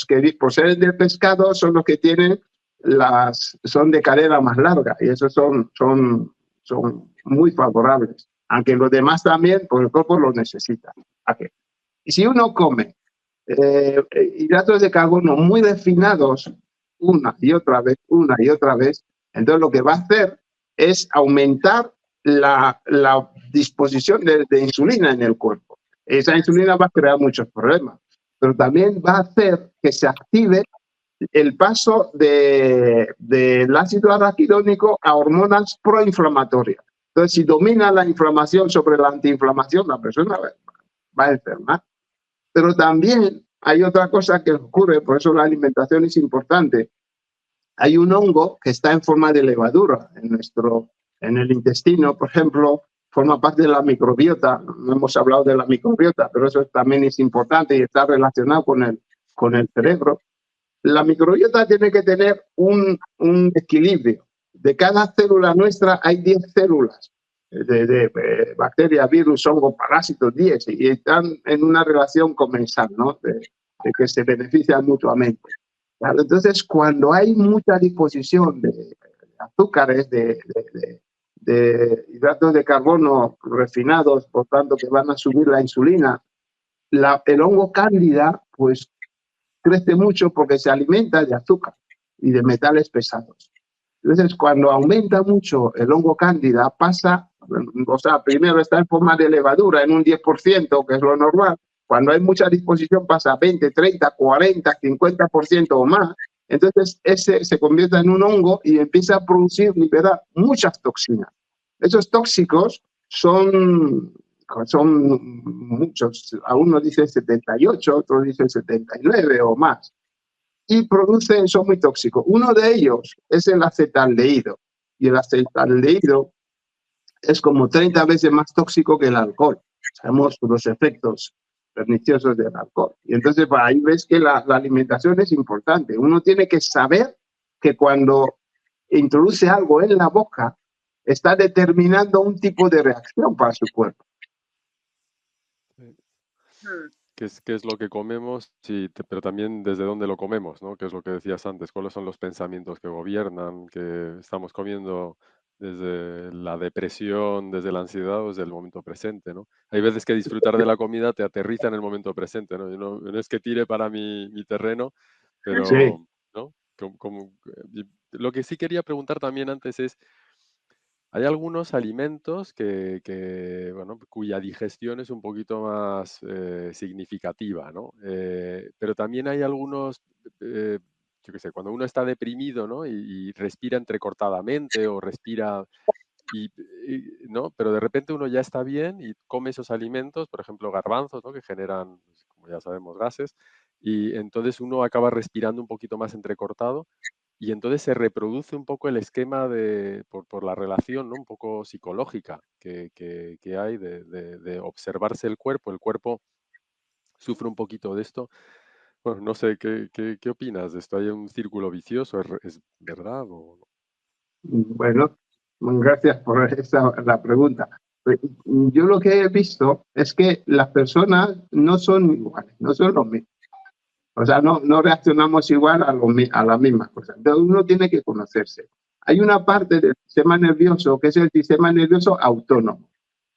que proceden del pescado son los que tienen son de cadena más larga y esos son muy favorables, aunque los demás también, pues el cuerpo los necesita. Okay. Y si uno come hidratos de carbono muy refinados una y otra vez, entonces lo que va a hacer es aumentar la disposición de insulina en el cuerpo. Esa insulina va a crear muchos problemas, pero también va a hacer que se active el paso del ácido araquidónico a hormonas proinflamatorias. Entonces, si domina la inflamación sobre la antiinflamación, la persona va a enfermar. Pero también hay otra cosa que ocurre, por eso la alimentación es importante. Hay un hongo que está en forma de levadura en el intestino, por ejemplo, forma parte de la microbiota. No hemos hablado de la microbiota, pero eso también es importante y está relacionado con el cerebro. La microbiota tiene que tener un equilibrio. De cada célula nuestra hay 10 células de bacterias, virus, hongos, parásitos, 10, y están en una relación comensal, ¿no? de que se benefician mutuamente. Claro, entonces, cuando hay mucha disposición de azúcares, de hidratos de carbono refinados, por tanto, que van a subir la insulina, el hongo cándida, pues, crece mucho porque se alimenta de azúcar y de metales pesados. Entonces, cuando aumenta mucho el hongo cándida, pasa, o sea, primero está en forma de levadura en un 10%, que es lo normal. Cuando hay mucha disposición pasa a 20, 30, 40, 50% o más. Entonces, ese se convierte en un hongo y empieza a liberar muchas toxinas. Esos tóxicos son muchos. A uno dice 78, otro dice 79 o más. Y son muy tóxicos. Uno de ellos es el acetaldehído. Y el acetaldehído es como 30 veces más tóxico que el alcohol. Sabemos los efectos perniciosos del alcohol. Y entonces pues, ahí ves que la alimentación es importante. Uno tiene que saber que cuando introduce algo en la boca, está determinando un tipo de reacción para su cuerpo. ¿Qué es lo que comemos? Sí, pero también desde dónde lo comemos, ¿no? Que es lo que decías antes, cuáles son los pensamientos que gobiernan, que estamos comiendo desde la depresión, desde la ansiedad o desde el momento presente, ¿no? Hay veces que disfrutar de la comida te aterriza en el momento presente, ¿no? No es que tire para mi terreno, pero, Sí. ¿no? Lo que sí quería preguntar también antes es, hay algunos alimentos bueno, cuya digestión es un poquito más significativa, ¿no? Pero también hay algunos, yo qué sé, cuando uno está deprimido, ¿no? Y respira entrecortadamente o respira, ¿no? Pero de repente uno ya está bien y come esos alimentos, por ejemplo, garbanzos, ¿no? Que generan, pues, como ya sabemos, gases, y entonces uno acaba respirando un poquito más entrecortado. Y entonces se reproduce un poco el esquema por la relación, ¿no? Un poco psicológica que hay de observarse el cuerpo. El cuerpo sufre un poquito de esto. Bueno, no sé, ¿qué opinas de esto? ¿Hay un círculo vicioso? ¿Es verdad o no? Bueno, gracias por la pregunta. Yo lo que he visto es que las personas no son iguales, no son los mismos. O sea, no reaccionamos igual a las mismas cosas. Entonces, uno tiene que conocerse. Hay una parte del sistema nervioso que es el sistema nervioso autónomo.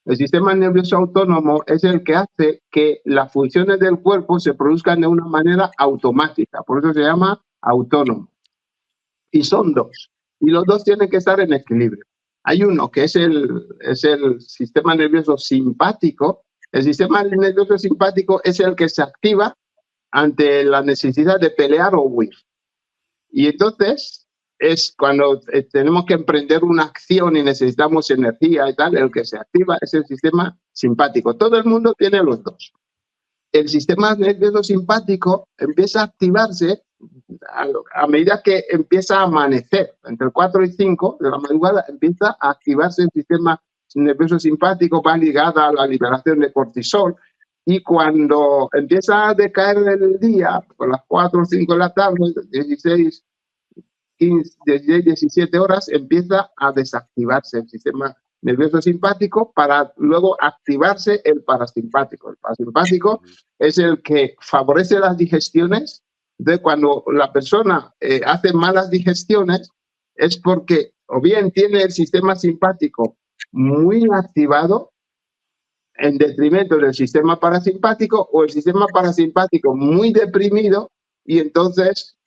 El sistema nervioso autónomo es el que hace que las funciones del cuerpo se produzcan de una manera automática. Por eso se llama autónomo. Y son dos. Y los dos tienen que estar en equilibrio. Hay uno que es el sistema nervioso simpático. El sistema nervioso simpático es el que se activa ante la necesidad de pelear o huir. Y entonces es cuando tenemos que emprender una acción y necesitamos energía y tal, el que se activa es el sistema simpático. Todo el mundo tiene los dos. El sistema nervioso simpático empieza a activarse a medida que empieza a amanecer. Entre 4 y 5 de la madrugada empieza a activarse el sistema nervioso simpático, va ligada a la liberación de cortisol. Y cuando empieza a decaer el día, por las 4 o 5 de la tarde, 16, 15, 16, 17 horas, empieza a desactivarse el sistema nervioso simpático para luego activarse el parasimpático. El parasimpático es el que favorece las digestiones. Entonces, cuando la persona hace malas digestiones, es porque o bien tiene el sistema simpático muy activado, en detrimento del sistema parasimpático, o el sistema parasimpático muy deprimido, y entonces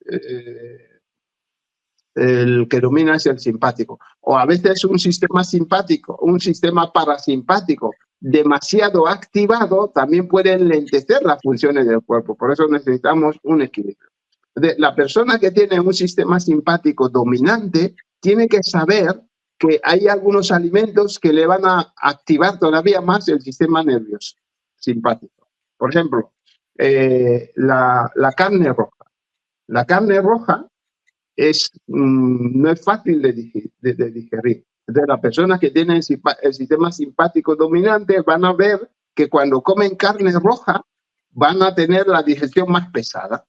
el que domina es el simpático. O a veces un sistema simpático, un sistema parasimpático demasiado activado también puede enlentecer las funciones del cuerpo. Por eso necesitamos un equilibrio. La persona que tiene un sistema simpático dominante tiene que saber que hay algunos alimentos que le van a activar todavía más el sistema nervioso simpático. Por ejemplo, la carne roja. La carne roja no es fácil de digerir. Entonces, las personas que tienen el sistema simpático dominante van a ver que cuando comen carne roja van a tener la digestión más pesada.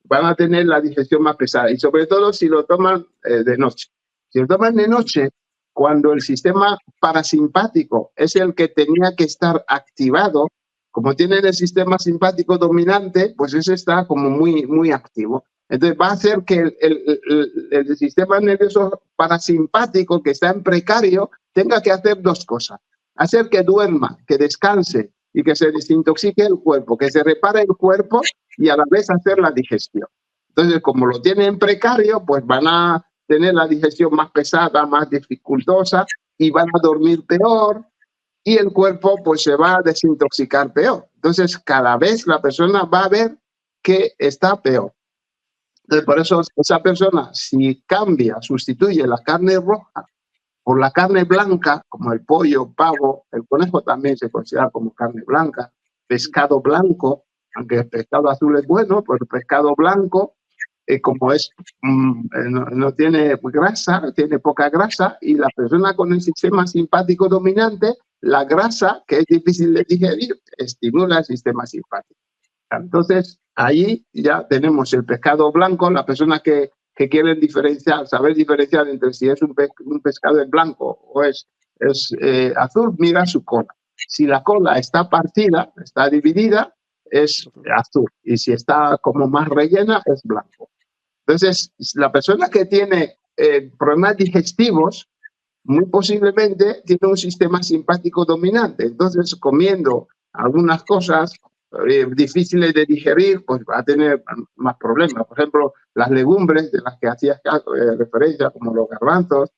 Van a tener la digestión más pesada. Y sobre todo si lo toman de noche. Si lo toman de noche, cuando el sistema parasimpático es el que tenía que estar activado, como tienen el sistema simpático dominante, pues ese está como muy activo. Entonces va a hacer que el sistema nervioso parasimpático, que está en precario, tenga que hacer dos cosas. Hacer que duerma, que descanse y que se desintoxique el cuerpo, que se repare el cuerpo y a la vez hacer la digestión. Entonces, como lo tienen en precario, pues van a tener la digestión más pesada, más dificultosa y van a dormir peor y el cuerpo pues se va a desintoxicar peor. Entonces, cada vez la persona va a ver que está peor. Entonces, por eso esa persona, si cambia, sustituye la carne roja por la carne blanca, como el pollo, pavo, el conejo también se considera como carne blanca, pescado blanco, aunque el pescado azul es bueno, pues el pescado blanco, como es, no tiene grasa, tiene poca grasa, y la persona con el sistema simpático dominante, la grasa, que es difícil de digerir, estimula el sistema simpático. Entonces, ahí ya tenemos el pescado blanco, la persona que quieren diferenciar, saber diferenciar entre si es un pescado en blanco o es azul, mira su cola. Si la cola está partida, está dividida, es azul. Y si está como más rellena, es blanco. Entonces, la persona que tiene problemas digestivos, muy posiblemente tiene un sistema simpático dominante. Entonces, comiendo algunas cosas difíciles de digerir, pues va a tener más problemas. Por ejemplo, las legumbres de las que hacías referencia, como los garbanzos,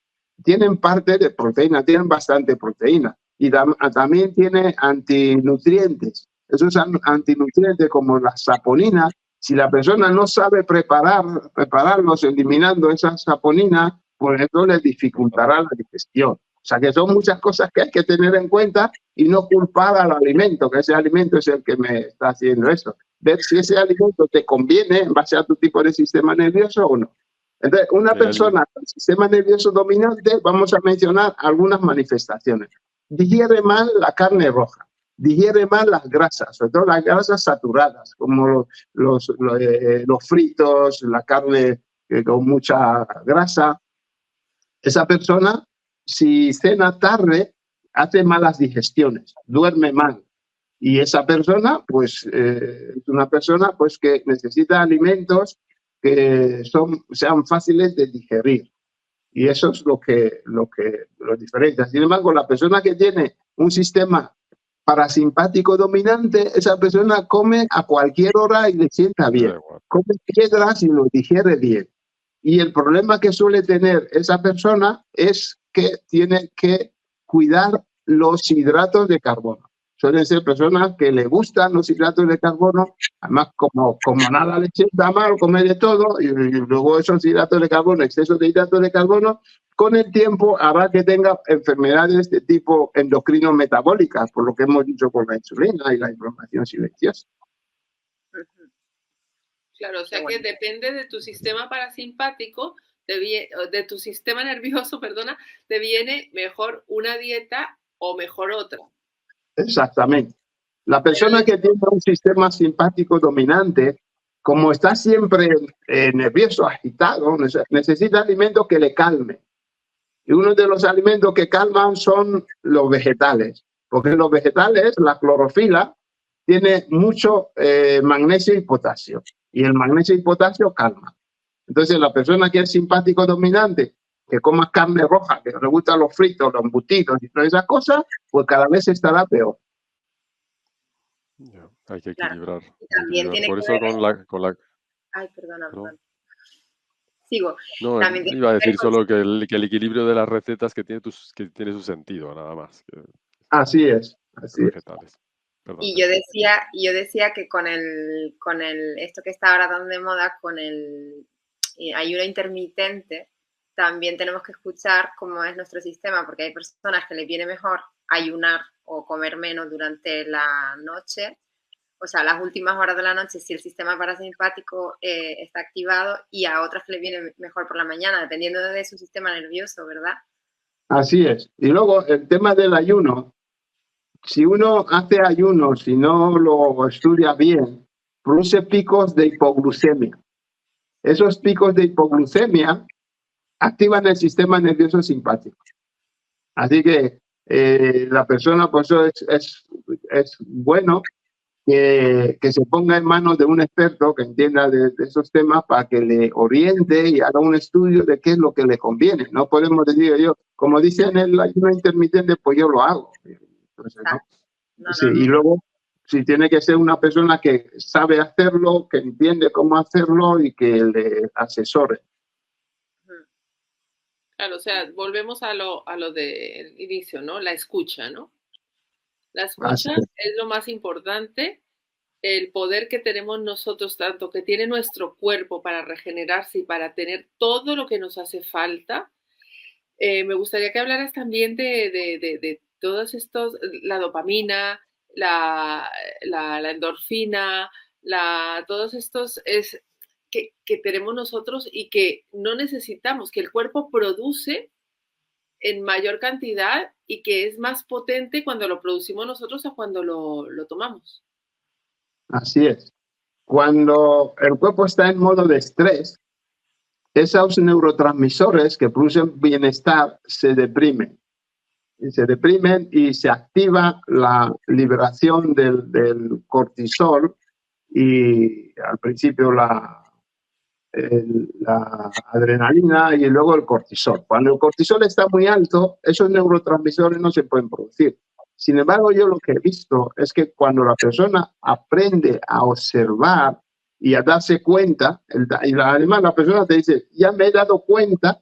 tienen parte de proteína, tienen bastante proteína. Y también tiene antinutrientes. Esos antinutrientes como la saponina, si la persona no sabe prepararlos eliminando esa saponina, pues eso le dificultará la digestión. O sea que son muchas cosas que hay que tener en cuenta y no culpar al alimento, que ese alimento es el que me está haciendo eso. Ver si ese alimento te conviene en base a tu tipo de sistema nervioso o no. Entonces, una persona con sistema nervioso dominante, vamos a mencionar algunas manifestaciones. Digiere mal la carne roja, digiere mal las grasas, sobre todo las grasas saturadas, como los fritos, la carne con mucha grasa. Esa persona, si cena tarde, hace malas digestiones, duerme mal. Y esa persona, pues, es una persona pues, que necesita alimentos que sean fáciles de digerir. Y eso es lo que diferencia. Sin embargo, la persona que tiene un sistema parasimpático dominante, esa persona come a cualquier hora y le sienta bien. Come piedras y lo digiere bien. Y el problema que suele tener esa persona es que tiene que cuidar los hidratos de carbono. Suelen ser personas que le gustan los hidratos de carbono, además como nada le sienta mal, come de todo, y luego esos hidratos de carbono, exceso de hidratos de carbono, con el tiempo hará que tenga enfermedades de tipo endocrino-metabólicas, por lo que hemos dicho con la insulina y la inflamación silenciosa. Claro, o sea que depende de tu sistema parasimpático, de tu sistema nervioso, perdona, te viene mejor una dieta o mejor otra. Exactamente. La persona que tiene un sistema simpático dominante, como está siempre nervioso, agitado, necesita alimentos que le calmen. Y uno de los alimentos que calman son los vegetales, porque los vegetales, la clorofila, tiene mucho magnesio y potasio. Y el magnesio y potasio calma. Entonces, la persona que es simpático dominante, que coma carne roja, que le gustan los fritos, los embutidos y todas esas cosas, pues cada vez estará peor. Yeah, hay que equilibrar. Claro. Y también tiene por que eso ver con la... Ay, perdona. Sigo. No, También iba a decir solo que el equilibrio de las recetas que tiene su sentido, nada más. Así es. Vegetales. Perdón, y yo decía que con esto que está ahora tan de moda, con el ayuno intermitente, también tenemos que escuchar cómo es nuestro sistema, porque hay personas que les viene mejor ayunar o comer menos durante la noche, o sea, las últimas horas de la noche, si el sistema parasimpático está activado, y a otras que les viene mejor por la mañana, dependiendo de su sistema nervioso, ¿verdad? Así es. Y luego el tema del ayuno. Si uno hace ayuno, si no lo estudia bien, produce picos de hipoglucemia. Esos picos de hipoglucemia activan el sistema nervioso simpático. Así que la persona, por eso es bueno que se ponga en manos de un experto que entienda de esos temas para que le oriente y haga un estudio de qué es lo que le conviene. No podemos decir yo, como dicen en el ayuno intermitente, pues yo lo hago. Entonces, ¿no? Sí, y luego, si tiene que ser una persona que sabe hacerlo, que entiende cómo hacerlo y que le asesore. Claro, o sea, volvemos a lo del inicio, ¿no? La escucha, ¿no? La escucha es lo más importante, el poder que tenemos nosotros, tanto que tiene nuestro cuerpo para regenerarse y para tener todo lo que nos hace falta. Me gustaría que hablaras también de todos estos, la dopamina, la endorfina, todos estos que tenemos nosotros y que no necesitamos, que el cuerpo produce en mayor cantidad y que es más potente cuando lo producimos nosotros a cuando lo tomamos. Así es. Cuando el cuerpo está en modo de estrés, esos neurotransmisores que producen bienestar se deprimen. Se deprimen y se activa la liberación del cortisol y al principio la adrenalina y luego el cortisol. Cuando el cortisol está muy alto, esos neurotransmisores no se pueden producir. Sin embargo, yo lo que he visto es que cuando la persona aprende a observar y a darse cuenta, y además la persona te dice, ya me he dado cuenta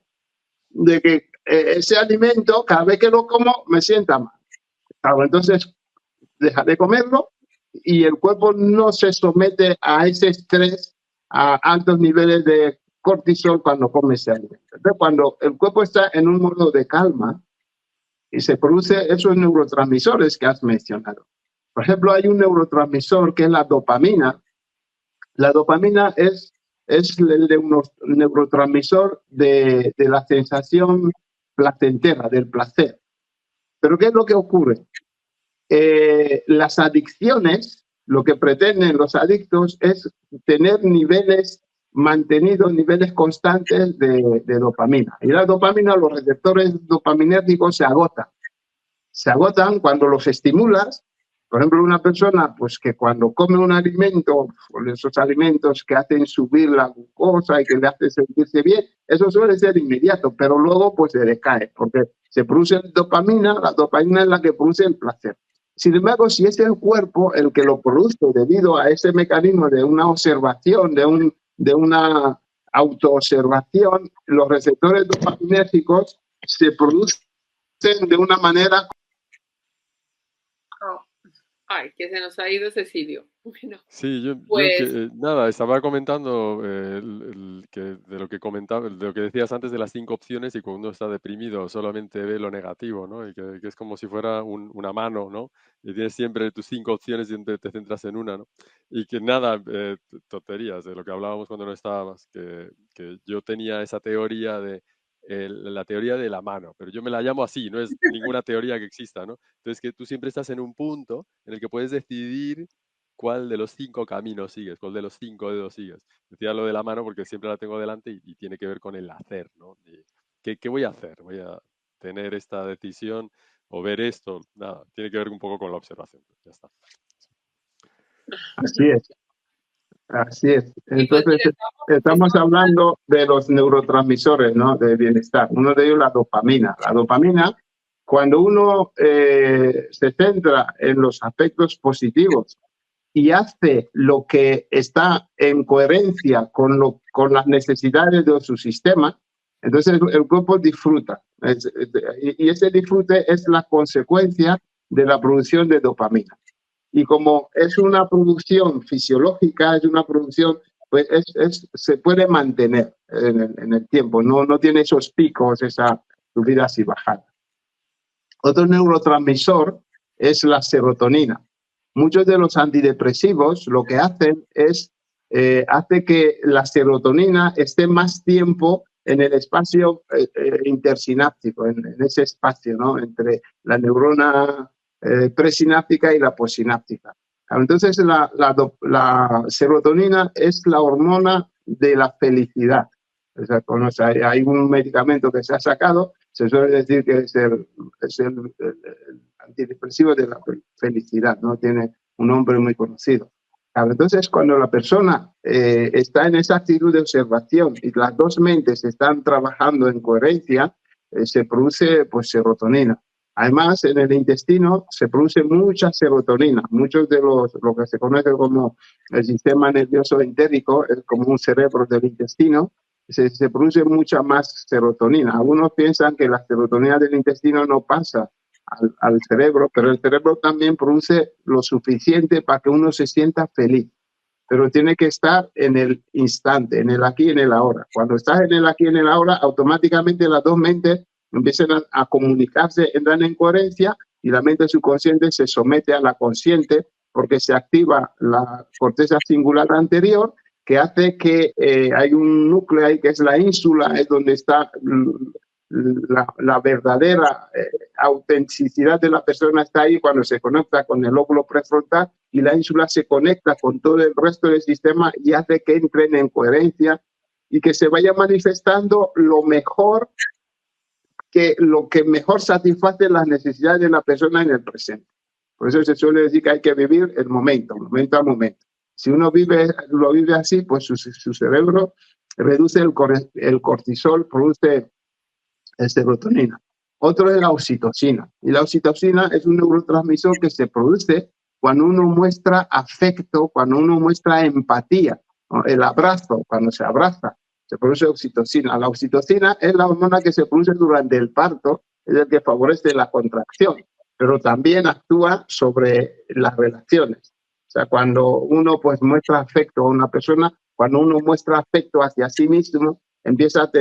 de que ese alimento, cada vez que lo como, me sienta mal. Claro, entonces, deja de comerlo y el cuerpo no se somete a ese estrés, a altos niveles de cortisol cuando come ese alimento. Entonces, cuando el cuerpo está en un modo de calma y se produce esos neurotransmisores que has mencionado. Por ejemplo, hay un neurotransmisor que es la dopamina. La dopamina es el de un neurotransmisor de la sensación placentera, del placer. Pero ¿qué es lo que ocurre? Las adicciones, lo que pretenden los adictos es tener mantenidos niveles constantes de dopamina. Y la dopamina, los receptores dopaminérgicos se agotan. Se agotan cuando los estimulas. Por ejemplo, una persona pues, que cuando come un alimento, esos alimentos que hacen subir la glucosa y que le hacen sentirse bien, eso suele ser inmediato, pero luego pues se decae, porque se produce dopamina, la dopamina es la que produce el placer. Sin embargo, si es el cuerpo el que lo produce debido a ese mecanismo de una observación, de una autoobservación, los receptores dopaminérgicos se producen de una manera... Ay, que se nos ha ido Cecilio. Bueno, sí, pues... nada, estaba comentando de lo que comentaba, de lo que decías antes de las 5 opciones y cuando uno está deprimido solamente ve lo negativo, ¿no? Y que es como si fuera una mano, ¿no? Y tienes siempre tus 5 opciones y te centras en una, ¿no? Y que nada, tonterías de lo que hablábamos cuando no estábamos, que yo tenía esa teoría la teoría de la mano, pero yo me la llamo así, no es ninguna teoría que exista, ¿no? Entonces que tú siempre estás en un punto en el que puedes decidir cuál de los 5 caminos sigues, cuál de los 5 dedos sigues. Decía lo de la mano porque siempre la tengo delante y tiene que ver con el hacer, ¿no? ¿Qué voy a hacer? ¿Voy a tener esta decisión o ver esto? Nada, tiene que ver un poco con la observación. Ya está. Así es. Así es. Entonces, estamos hablando de los neurotransmisores, ¿no? De bienestar. Uno de ellos, la dopamina. La dopamina, cuando uno se centra en los aspectos positivos y hace lo que está en coherencia con las necesidades de su sistema, entonces el cuerpo disfruta. Y ese disfrute es la consecuencia de la producción de dopamina. Y como es una producción fisiológica, es una producción, pues se puede mantener en el tiempo, no tiene esos picos, esas subidas y bajadas. Otro neurotransmisor es la serotonina. Muchos de los antidepresivos lo que hacen es hace que la serotonina esté más tiempo en el espacio intersináptico, en ese espacio, ¿no? Entre la neurona presináptica y la postsináptica. Entonces, la serotonina es la hormona de la felicidad. O sea, hay un medicamento que se ha sacado, se suele decir que es el antidepresivo de la felicidad, ¿no? Tiene un nombre muy conocido. Entonces, cuando la persona está en esa actitud de observación y las dos mentes están trabajando en coherencia, se produce pues serotonina. Además, en el intestino se produce mucha serotonina. Muchos de lo que se conoce como el sistema nervioso entérico, es como un cerebro del intestino, se produce mucha más serotonina. Algunos piensan que la serotonina del intestino no pasa al cerebro, pero el cerebro también produce lo suficiente para que uno se sienta feliz. Pero tiene que estar en el instante, en el aquí y en el ahora. Cuando estás en el aquí y en el ahora, automáticamente las dos mentes empiezan a comunicarse, entran en coherencia y la mente subconsciente se somete a la consciente porque se activa la corteza singular anterior, que hace que hay un núcleo ahí que es la ínsula, es donde está la verdadera autenticidad de la persona, está ahí cuando se conecta con el lóbulo prefrontal, y la ínsula se conecta con todo el resto del sistema y hace que entren en coherencia y que se vaya manifestando lo que mejor satisface las necesidades de la persona en el presente. Por eso se suele decir que hay que vivir el momento a momento. Si uno lo vive así, pues su cerebro reduce el cortisol, produce serotonina. Otro es la oxitocina. Y la oxitocina es un neurotransmisor que se produce cuando uno muestra afecto, cuando uno muestra empatía, ¿no? El abrazo, cuando se abraza, se produce oxitocina. La oxitocina es la hormona que se produce durante el parto, es el que favorece la contracción, pero también actúa sobre las relaciones. O sea, cuando uno pues muestra afecto a una persona, cuando uno muestra afecto hacia sí mismo, empieza a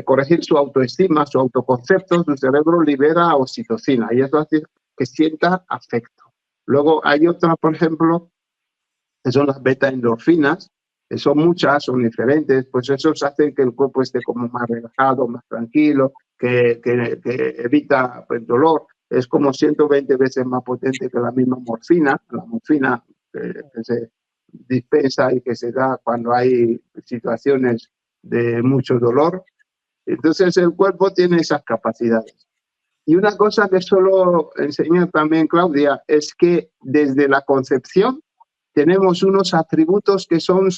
corregir su autoestima, su autoconcepto, su cerebro libera oxitocina y eso hace que sienta afecto. Luego hay otras, por ejemplo, que son las beta-endorfinas, que son muchas, son diferentes, pues esos hacen que el cuerpo esté como más relajado, más tranquilo, que evita el dolor. Es como 120 veces más potente que la misma morfina. La morfina que se dispensa y que se da cuando hay situaciones de mucho dolor. Entonces el cuerpo tiene esas capacidades. Y una cosa que solo enseña también Claudia es que desde la concepción tenemos unos atributos que son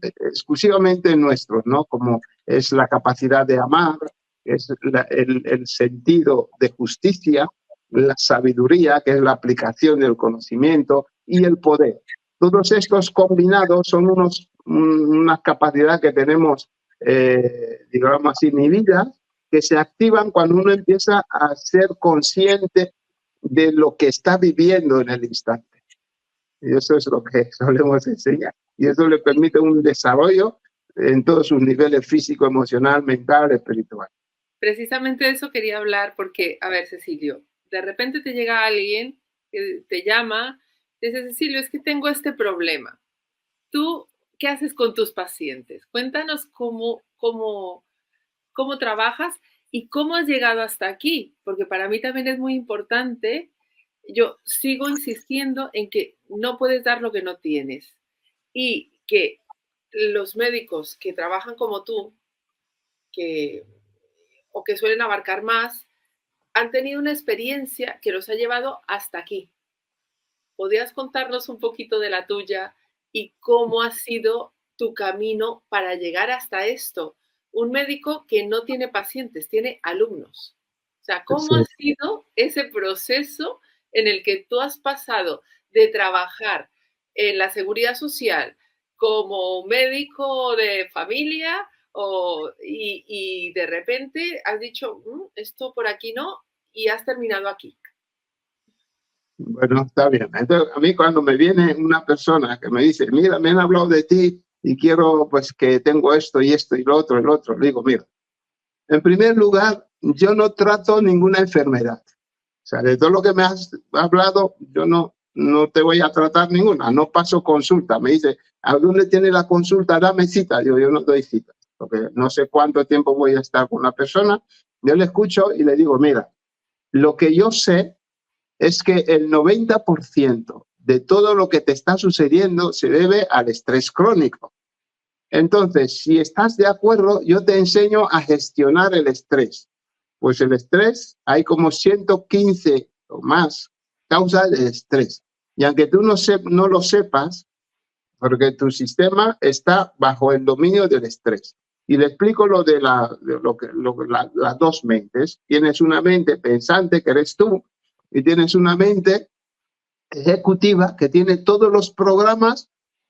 exclusivamente nuestros, ¿no? Como es la capacidad de amar, es el sentido de justicia, la sabiduría, que es la aplicación del conocimiento, y el poder. Todos estos combinados son unas capacidades que tenemos, digamos así, inhibidas, que se activan cuando uno empieza a ser consciente de lo que está viviendo en el instante. Y eso es lo que solemos enseñar. Y eso le permite un desarrollo en todos sus niveles físico, emocional, mental, espiritual. Precisamente de eso quería hablar porque, a ver, Cecilio, de repente te llega alguien que te llama, te dice, Cecilio, es que tengo este problema. ¿Tú qué haces con tus pacientes? Cuéntanos cómo trabajas y cómo has llegado hasta aquí, porque para mí también es muy importante. Yo sigo insistiendo en que no puedes dar lo que no tienes y que los médicos que trabajan como tú, o que suelen abarcar más, han tenido una experiencia que los ha llevado hasta aquí. ¿Podrías contarnos un poquito de la tuya y cómo ha sido tu camino para llegar hasta esto? Un médico que no tiene pacientes, tiene alumnos. O sea, ¿cómo ha sido ese proceso en el que tú has pasado de trabajar en la seguridad social como médico de familia y de repente has dicho, esto por aquí no, y has terminado aquí? Bueno, está bien. Entonces, a mí cuando me viene una persona que me dice, mira, me han hablado de ti y quiero pues que tengo esto y esto y lo otro, le digo, mira, en primer lugar, yo no trato ninguna enfermedad. O sea, de todo lo que me has hablado, yo no te voy a tratar ninguna, no paso consulta. Me dice, ¿a dónde tiene la consulta? Dame cita. Yo no doy cita. porque no sé cuánto tiempo voy a estar con una persona, yo le escucho y le digo, mira, lo que yo sé es que el 90% de todo lo que te está sucediendo se debe al estrés crónico. Entonces, si estás de acuerdo, yo te enseño a gestionar el estrés. Pues el estrés, hay como 115 o más causas de estrés. Y aunque tú no lo sepas, porque tu sistema está bajo el dominio del estrés. Y le explico lo de las dos mentes. Tienes una mente pensante, que eres tú, y tienes una mente ejecutiva que tiene todos los programas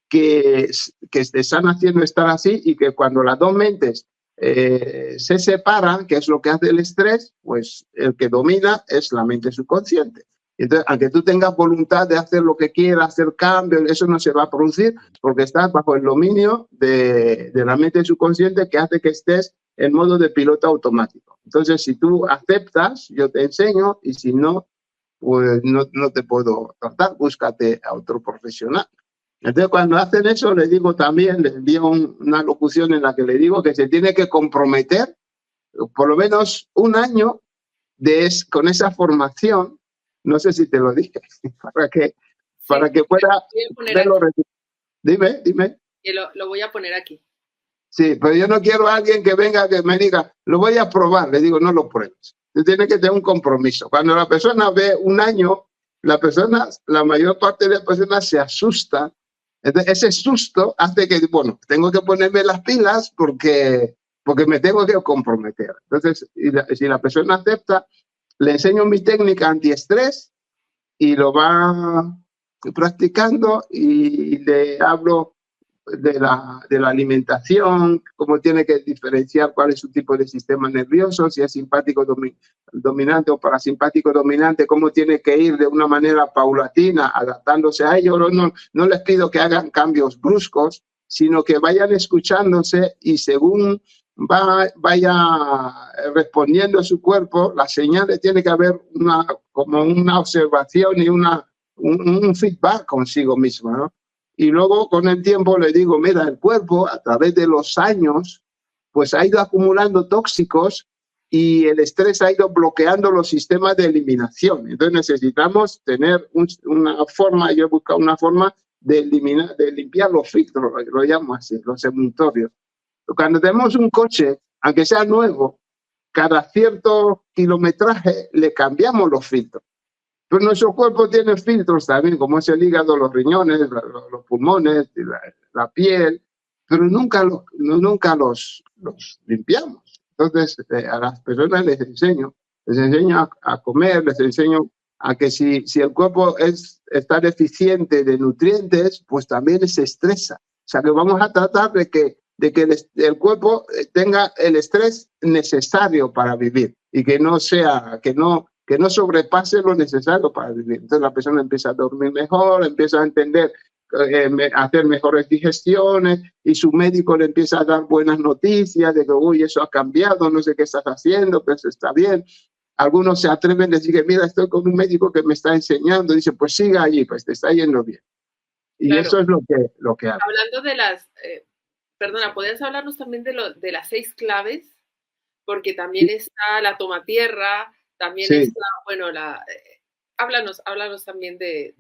que te están haciendo estar así, y que cuando las dos mentes se separan, que es lo que hace el estrés, pues el que domina es la mente subconsciente. Entonces, aunque tú tengas voluntad de hacer lo que quieras, hacer cambios, eso no se va a producir porque estás bajo el dominio de la mente subconsciente, que hace que estés en modo de piloto automático. Entonces, si tú aceptas, yo te enseño, y si no, pues no te puedo tratar, búscate a otro profesional. Entonces, cuando hacen eso, les digo también, les envío una locución en la que le digo que se tiene que comprometer por lo menos un año con esa formación. No sé si te lo dije, para que pueda verlo. Dime. Y lo voy a poner aquí. Sí, pero yo no quiero a alguien que venga, que me diga, lo voy a probar. Le digo, no lo pruebes. Tú tienes que tener un compromiso. Cuando la persona ve un año, la mayor parte de las personas se asusta. Entonces, ese susto hace que, bueno, tengo que ponerme las pilas porque me tengo que comprometer. Entonces, si la persona acepta, le enseño mi técnica antiestrés y lo va practicando, y le hablo de la alimentación, cómo tiene que diferenciar cuál es su tipo de sistema nervioso, si es simpático dominante o parasimpático dominante, cómo tiene que ir de una manera paulatina, adaptándose a ello. No les pido que hagan cambios bruscos, sino que vayan escuchándose, y según vaya respondiendo a su cuerpo, las señales, tiene que haber como una observación y un feedback consigo mismo, ¿no? Y luego, con el tiempo, le digo, mira, el cuerpo, a través de los años, pues ha ido acumulando tóxicos, y el estrés ha ido bloqueando los sistemas de eliminación. Entonces necesitamos tener una forma, yo he buscado una forma de limpiar los filtros, lo llamo así, los emisorios. Cuando tenemos un coche, aunque sea nuevo, cada cierto kilometraje le cambiamos los filtros. Pero nuestro cuerpo tiene filtros también, como es el hígado, los riñones, los pulmones, la piel, pero nunca los limpiamos. Entonces, a las personas les enseño a comer, les enseño a que si el cuerpo está deficiente de nutrientes, pues también se estresa. O sea, que vamos a tratar de que el cuerpo tenga el estrés necesario para vivir, y que no sobrepase lo necesario para vivir. Entonces la persona empieza a dormir mejor, empieza a entender, a hacer mejores digestiones, y su médico le empieza a dar buenas noticias de que, uy, eso ha cambiado, no sé qué estás haciendo, pero eso está bien. Algunos se atreven a decir, mira, estoy con un médico que me está enseñando, dice, pues siga allí, pues te está yendo bien. Y claro, eso es lo que hago. Hablando de las, perdona, ¿podrías hablarnos también de las 6 claves? Porque también está la toma tierra, también está, bueno, háblanos también de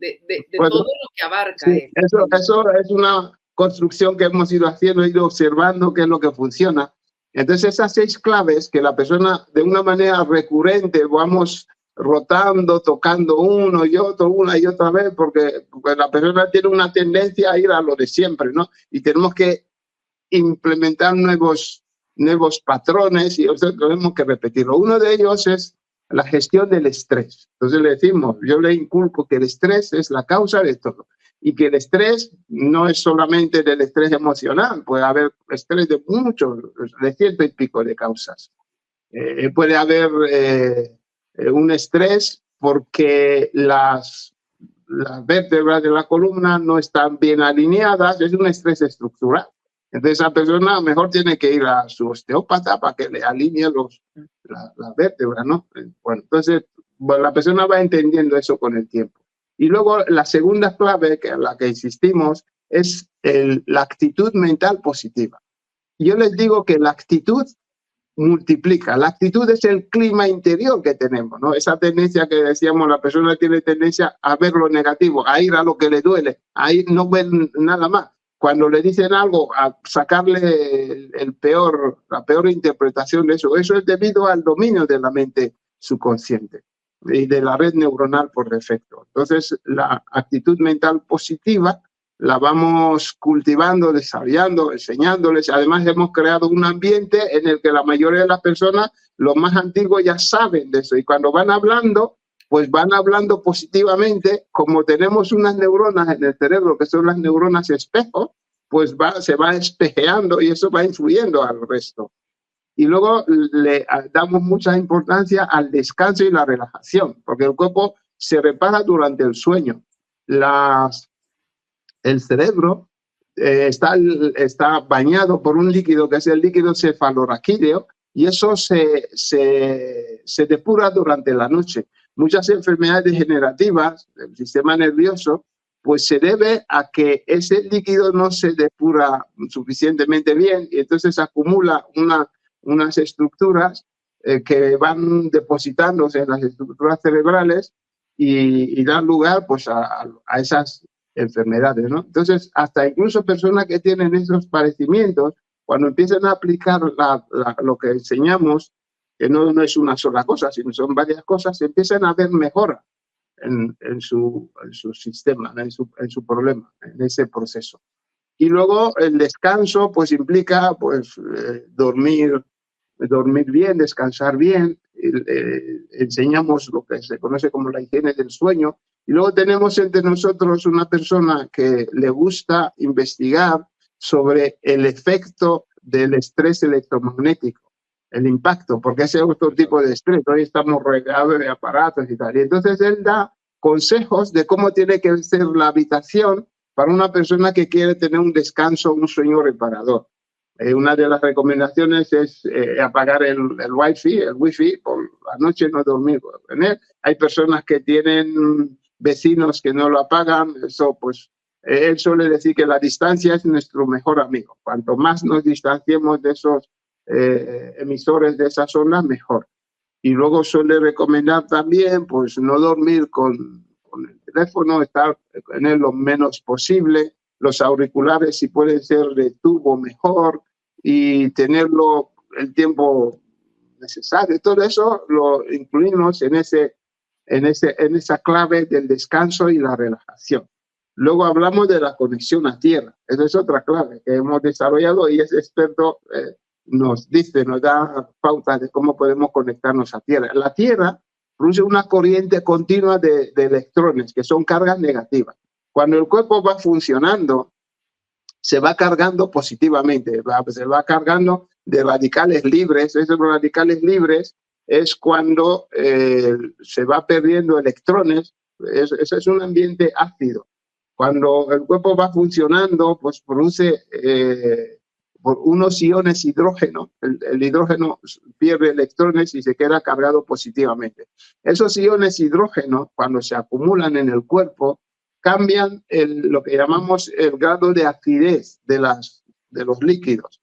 todo lo que abarca. Sí, eso es una construcción que hemos ido haciendo, ido observando qué es lo que funciona. Entonces, esas 6 claves que la persona, de una manera recurrente, vamos rotando, tocando uno y otro, una y otra vez, porque la persona tiene una tendencia a ir a lo de siempre, ¿no? Y tenemos que implementar nuevos patrones, y tenemos que repetirlo. Uno de ellos es la gestión del estrés. Entonces le decimos, yo le inculco que el estrés es la causa de todo, y que el estrés no es solamente del estrés emocional, puede haber estrés de de 100 y pico de causas. Puede haber un estrés porque las vértebras de la columna no están bien alineadas, es un estrés estructural. Entonces, esa persona mejor tiene que ir a su osteópata para que le alinee las vértebras, ¿no? Bueno, entonces, la persona va entendiendo eso con el tiempo. Y luego, la segunda clave, que a la que insistimos, es la actitud mental positiva. yo les digo que la actitud multiplica. La actitud es el clima interior que tenemos, ¿no? Esa tendencia que decíamos, la persona tiene tendencia a ver lo negativo, a ir a lo que le duele, a ir no ver nada más. Cuando le dicen algo, a sacarle la peor interpretación de eso. Eso es debido al dominio de la mente subconsciente y de la red neuronal por defecto. Entonces, la actitud mental positiva la vamos cultivando, desarrollando, enseñándoles. Además, hemos creado un ambiente en el que la mayoría de las personas, los más antiguos, ya saben de eso. Y cuando van hablando, pues van hablando positivamente. Como tenemos unas neuronas en el cerebro, que son las neuronas espejo, pues se va espejeando y eso va influyendo al resto. Y luego le damos mucha importancia al descanso y la relajación, porque el cuerpo se repara durante el sueño. El cerebro está bañado por un líquido que es el líquido cefalorraquídeo y eso se depura durante la noche. Muchas enfermedades degenerativas del sistema nervioso pues se debe a que ese líquido no se depura suficientemente bien y entonces acumula unas estructuras que van depositándose en las estructuras cerebrales y dan lugar pues a esas enfermedades, ¿no? Entonces, hasta incluso personas que tienen esos padecimientos, cuando empiezan a aplicar lo que enseñamos, que no es una sola cosa, sino son varias cosas, empiezan a ver mejora en su sistema, en su problema, en ese proceso. Y luego el descanso, pues implica pues dormir bien, descansar bien. Enseñamos lo que se conoce como la higiene del sueño. Y luego tenemos entre nosotros una persona que le gusta investigar sobre el efecto del estrés electromagnético, el impacto, porque ese es otro tipo de estrés. Hoy estamos rodeados de aparatos y tal. Y entonces él da consejos de cómo tiene que ser la habitación para una persona que quiere tener un descanso, un sueño reparador. Una de las recomendaciones es apagar el wifi, por la noche no dormir con él. Hay personas que tienen vecinos que no lo apagan, eso pues él suele decir que la distancia es nuestro mejor amigo. Cuanto más nos distanciemos de esos emisores de esas ondas, mejor. Y luego suele recomendar también pues no dormir con el teléfono, estar en él lo menos posible. Los auriculares, si pueden ser de tubo, mejor, y tenerlo el tiempo necesario. Todo eso lo incluimos en esa clave del descanso y la relajación. Luego hablamos de la conexión a tierra. Esa es otra clave que hemos desarrollado y ese experto nos da pautas de cómo podemos conectarnos a tierra. La tierra produce una corriente continua de electrones, que son cargas negativas. Cuando el cuerpo va funcionando, se va cargando positivamente, se va cargando de radicales libres. Esos radicales libres es cuando se va perdiendo electrones. Ese es un ambiente ácido. Cuando el cuerpo va funcionando, pues produce unos iones hidrógeno. El hidrógeno pierde electrones y se queda cargado positivamente. Esos iones hidrógeno, cuando se acumulan en el cuerpo, cambian lo que llamamos el grado de acidez de los líquidos.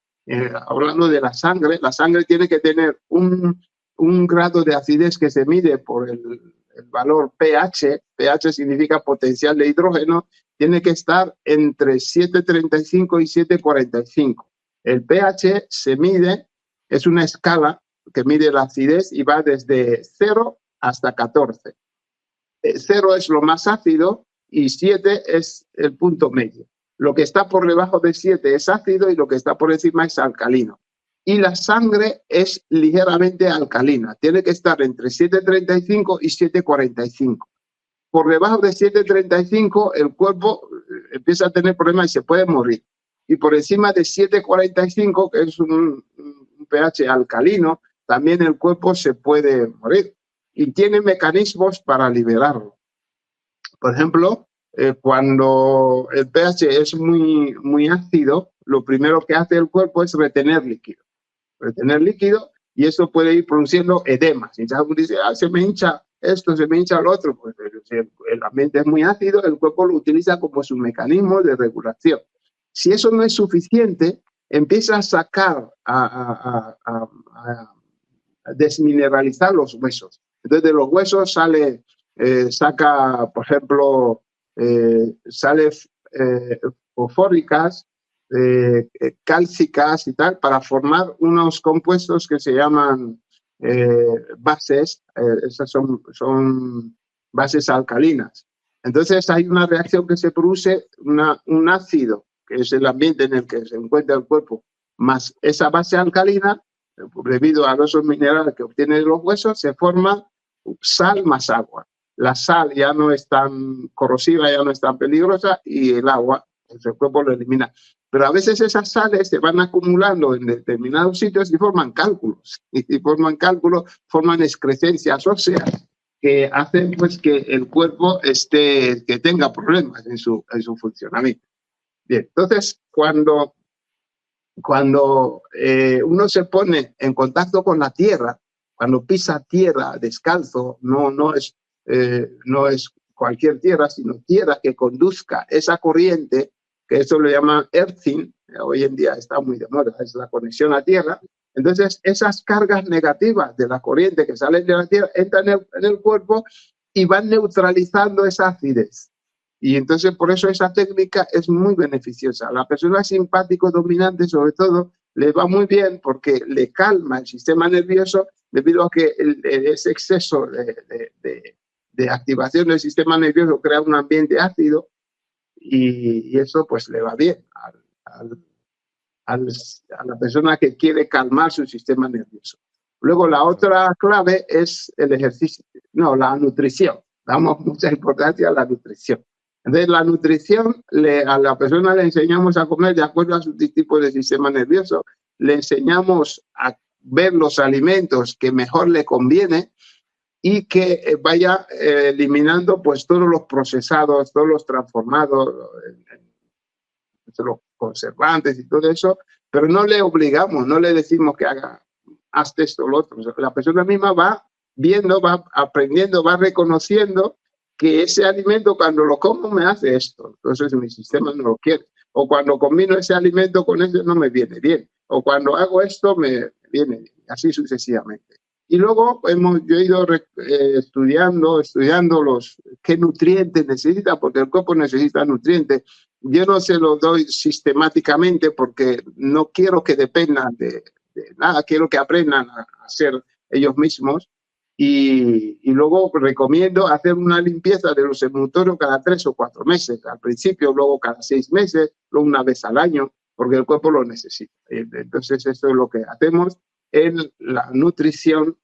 Hablando de la sangre tiene que tener un grado de acidez que se mide por el valor pH. pH significa potencial de hidrógeno. Tiene que estar entre 7,35 y 7,45. El pH se mide, es una escala que mide la acidez y va desde 0 hasta 14. 0 es lo más ácido y 7 es el punto medio. Lo que está por debajo de 7 es ácido y lo que está por encima es alcalino. Y la sangre es ligeramente alcalina. Tiene que estar entre 7,35 y 7,45. Por debajo de 7,35 el cuerpo empieza a tener problemas y se puede morir. Y por encima de 7,45, que es un pH alcalino, también el cuerpo se puede morir. Y tiene mecanismos para liberarlo. Por ejemplo, cuando el pH es muy ácido, lo primero que hace el cuerpo es retener líquido. Y eso puede ir produciendo edemas. Si alguien dice, se me hincha esto, se me hincha lo otro, pues si el ambiente es muy ácido, el cuerpo lo utiliza como su mecanismo de regulación. Si eso no es suficiente, empieza a sacar, a desmineralizar los huesos. Entonces de los huesos saca, por ejemplo, sale fosfóricas, cálcicas y tal, para formar unos compuestos que se llaman bases, esas son bases alcalinas. Entonces hay una reacción que se produce, un ácido, que es el ambiente en el que se encuentra el cuerpo, más esa base alcalina, debido a esos minerales que obtienen los huesos, se forma sal más agua. La sal ya no es tan corrosiva, ya no es tan peligrosa, y el agua, el cuerpo lo elimina. Pero a veces esas sales se van acumulando en determinados sitios y forman cálculos. Y forman excrescencias óseas que hacen pues que el cuerpo que tenga problemas en su funcionamiento. Bien, entonces cuando uno se pone en contacto con la tierra, cuando pisa tierra descalzo, no es cualquier tierra, sino tierra que conduzca esa corriente, que eso lo llaman earthing, hoy en día está muy de moda, es la conexión a tierra. Entonces esas cargas negativas de la corriente que salen de la tierra entran en el cuerpo y van neutralizando esa acidez. Y entonces por eso esa técnica es muy beneficiosa. A la persona simpático dominante, sobre todo, le va muy bien porque le calma el sistema nervioso debido a que ese exceso de activación del sistema nervioso crea un ambiente ácido y eso pues le va bien a la persona que quiere calmar su sistema nervioso. Luego la otra clave es el ejercicio, la nutrición. Damos mucha importancia a la nutrición. Entonces, la nutrición, a la persona le enseñamos a comer de acuerdo a su tipo de sistema nervioso, le enseñamos a ver los alimentos que mejor le conviene y que vaya eliminando pues todos los procesados, todos los transformados, los conservantes y todo eso, pero no le obligamos, no le decimos que haz esto o lo otro. O sea, la persona misma va viendo, va aprendiendo, va reconociendo que ese alimento cuando lo como me hace esto, entonces mi sistema no lo quiere. O cuando combino ese alimento con ese no me viene bien. O cuando hago esto me viene bien, así sucesivamente. Y luego yo he ido estudiando qué nutrientes necesita, porque el cuerpo necesita nutrientes. Yo no se los doy sistemáticamente porque no quiero que dependan de nada, quiero que aprendan a hacer ellos mismos. Y luego recomiendo hacer una limpieza de los evolutorios cada 3 o 4 meses. Al principio, luego cada 6 meses, luego una vez al año, porque el cuerpo lo necesita. Entonces, eso es lo que hacemos en la nutrición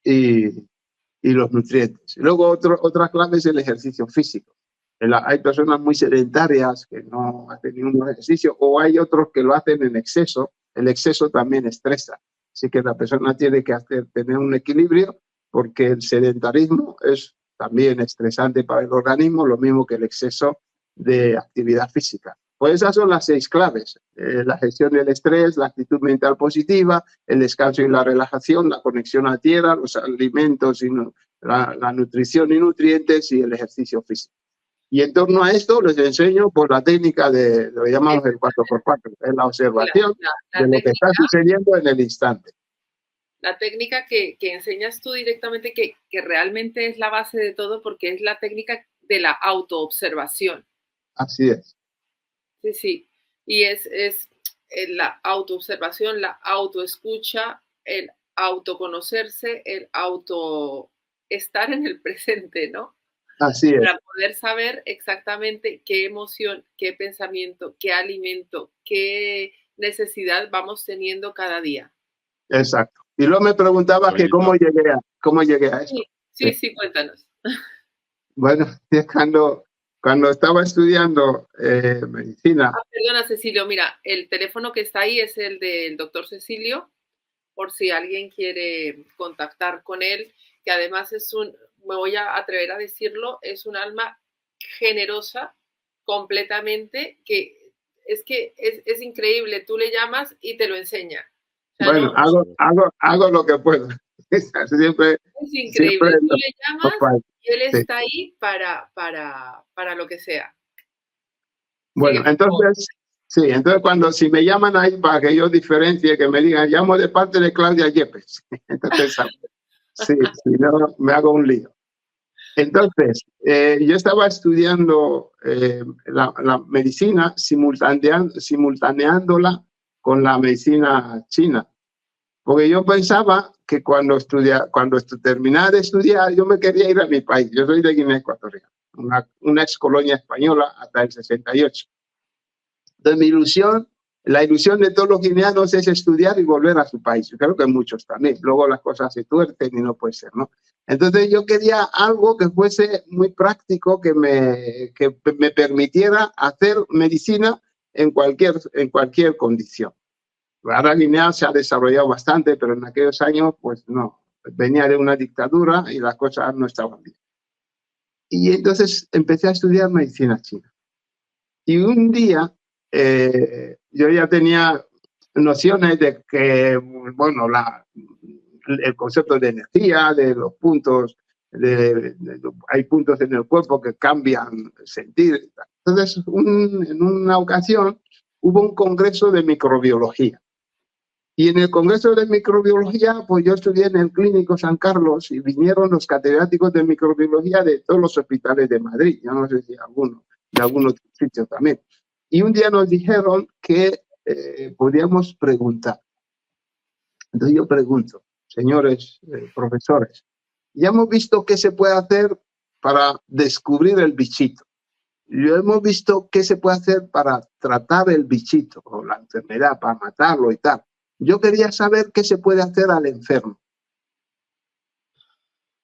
y los nutrientes. Luego, otra clave es el ejercicio físico. Hay personas muy sedentarias que no hacen ningún ejercicio, o hay otros que lo hacen en exceso. El exceso también estresa. Así que la persona tiene que tener un equilibrio, porque el sedentarismo es también estresante para el organismo, lo mismo que el exceso de actividad física. Pues esas son las 6 claves: la gestión del estrés, la actitud mental positiva, el descanso y la relajación, la conexión a tierra, los alimentos, la nutrición y nutrientes, y el ejercicio físico. Y en torno a esto les enseño por la técnica lo llamamos el 4x4, es la observación de lo que está sucediendo en el instante. La técnica que enseñas tú directamente, que realmente es la base de todo, porque es la técnica de la autoobservación. Así es. Sí. Y es la autoobservación, la autoescucha, el autoconocerse, el estar en el presente, ¿no? Así es. Para poder saber exactamente qué emoción, qué pensamiento, qué alimento, qué necesidad vamos teniendo cada día. Exacto. Y luego me preguntabas que cómo llegué a esto. Sí, cuéntanos. Bueno, cuando estaba estudiando medicina. Perdona, Cecilio, mira, el teléfono que está ahí es el del doctor Cecilio, por si alguien quiere contactar con él, que además me voy a atrever a decirlo, es un alma generosa completamente, que es increíble. Tú le llamas y te lo enseña. O sea, bueno, hago lo que puedo. Siempre, es increíble. Tú le llamas y él está ahí para lo que sea. Bueno, entonces, Sí, entonces si me llaman ahí para que yo diferencie, que me digan, llamo de parte de Claudia Yepes. Entonces, sí, si no, me hago un lío. Entonces, yo estaba estudiando la medicina, simultaneándola con la medicina china. Porque yo pensaba que cuando terminaba de estudiar, yo me quería ir a mi país. Yo soy de Guinea Ecuatorial, una ex colonia española hasta el 68. Entonces, la ilusión de todos los guineanos es estudiar y volver a su país. Yo creo que muchos también. Luego las cosas se tuercen y no puede ser, ¿no? Entonces yo quería algo que fuese muy práctico, que me permitiera hacer medicina en cualquier condición. Ahora Guinea se ha desarrollado bastante, pero en aquellos años, pues no. Venía de una dictadura y las cosas no estaban bien. Y entonces empecé a estudiar medicina china. Y un día yo ya tenía nociones de que, bueno, el concepto de energía, de los puntos, hay puntos en el cuerpo que cambian el sentir. Entonces, en una ocasión hubo un congreso de microbiología. Y en el congreso de microbiología, pues yo estudié en el Clínico San Carlos y vinieron los catedráticos de microbiología de todos los hospitales de Madrid. Yo no sé si de algunos sitios también. Y un día nos dijeron que podíamos preguntar. Entonces yo pregunto, señores profesores, ya hemos visto qué se puede hacer para descubrir el bichito. Ya hemos visto qué se puede hacer para tratar el bichito o la enfermedad, para matarlo y tal. Yo quería saber qué se puede hacer al enfermo.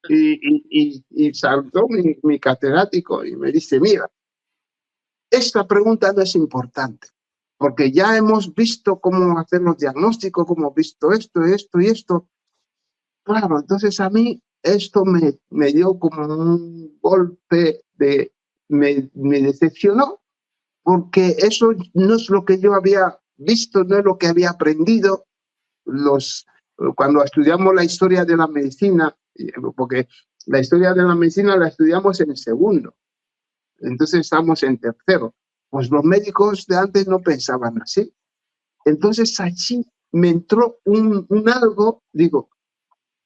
Y saltó mi catedrático y me dice, mira, esta pregunta no es importante, porque ya hemos visto cómo hacer los diagnósticos, cómo hemos visto esto y esto. Claro, entonces a mí esto me dio como un golpe me decepcionó, porque eso no es lo que yo había visto, no es lo que había aprendido. Cuando estudiamos la historia de la medicina, porque la historia de la medicina la estudiamos en el segundo, entonces estamos en tercero. Pues los médicos de antes no pensaban así. Entonces allí me entró un algo, digo,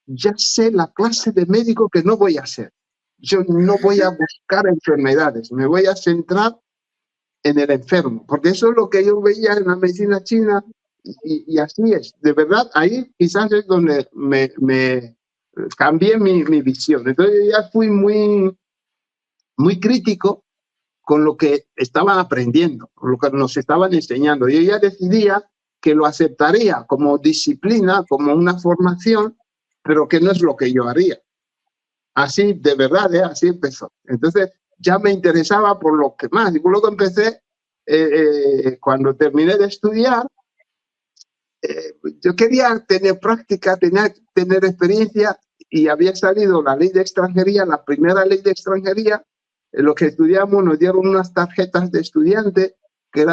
ya sé la clase de médico que no voy a ser. Yo no voy a buscar enfermedades, me voy a centrar en el enfermo, porque eso es lo que yo veía en la medicina china y así es. De verdad, ahí quizás es donde me cambié mi visión. Entonces yo ya fui muy crítico con lo que estaban aprendiendo, con lo que nos estaban enseñando. Yo ya decidía que lo aceptaría como disciplina, como una formación, pero que no es lo que yo haría. Así, de verdad, así empezó. Entonces, ya me interesaba por lo que más. Y luego empecé, cuando terminé de estudiar, yo quería tener práctica, tener experiencia, y había salido la ley de extranjería, la primera ley de extranjería. Lo que estudiamos, nos dieron unas tarjetas de estudiante, que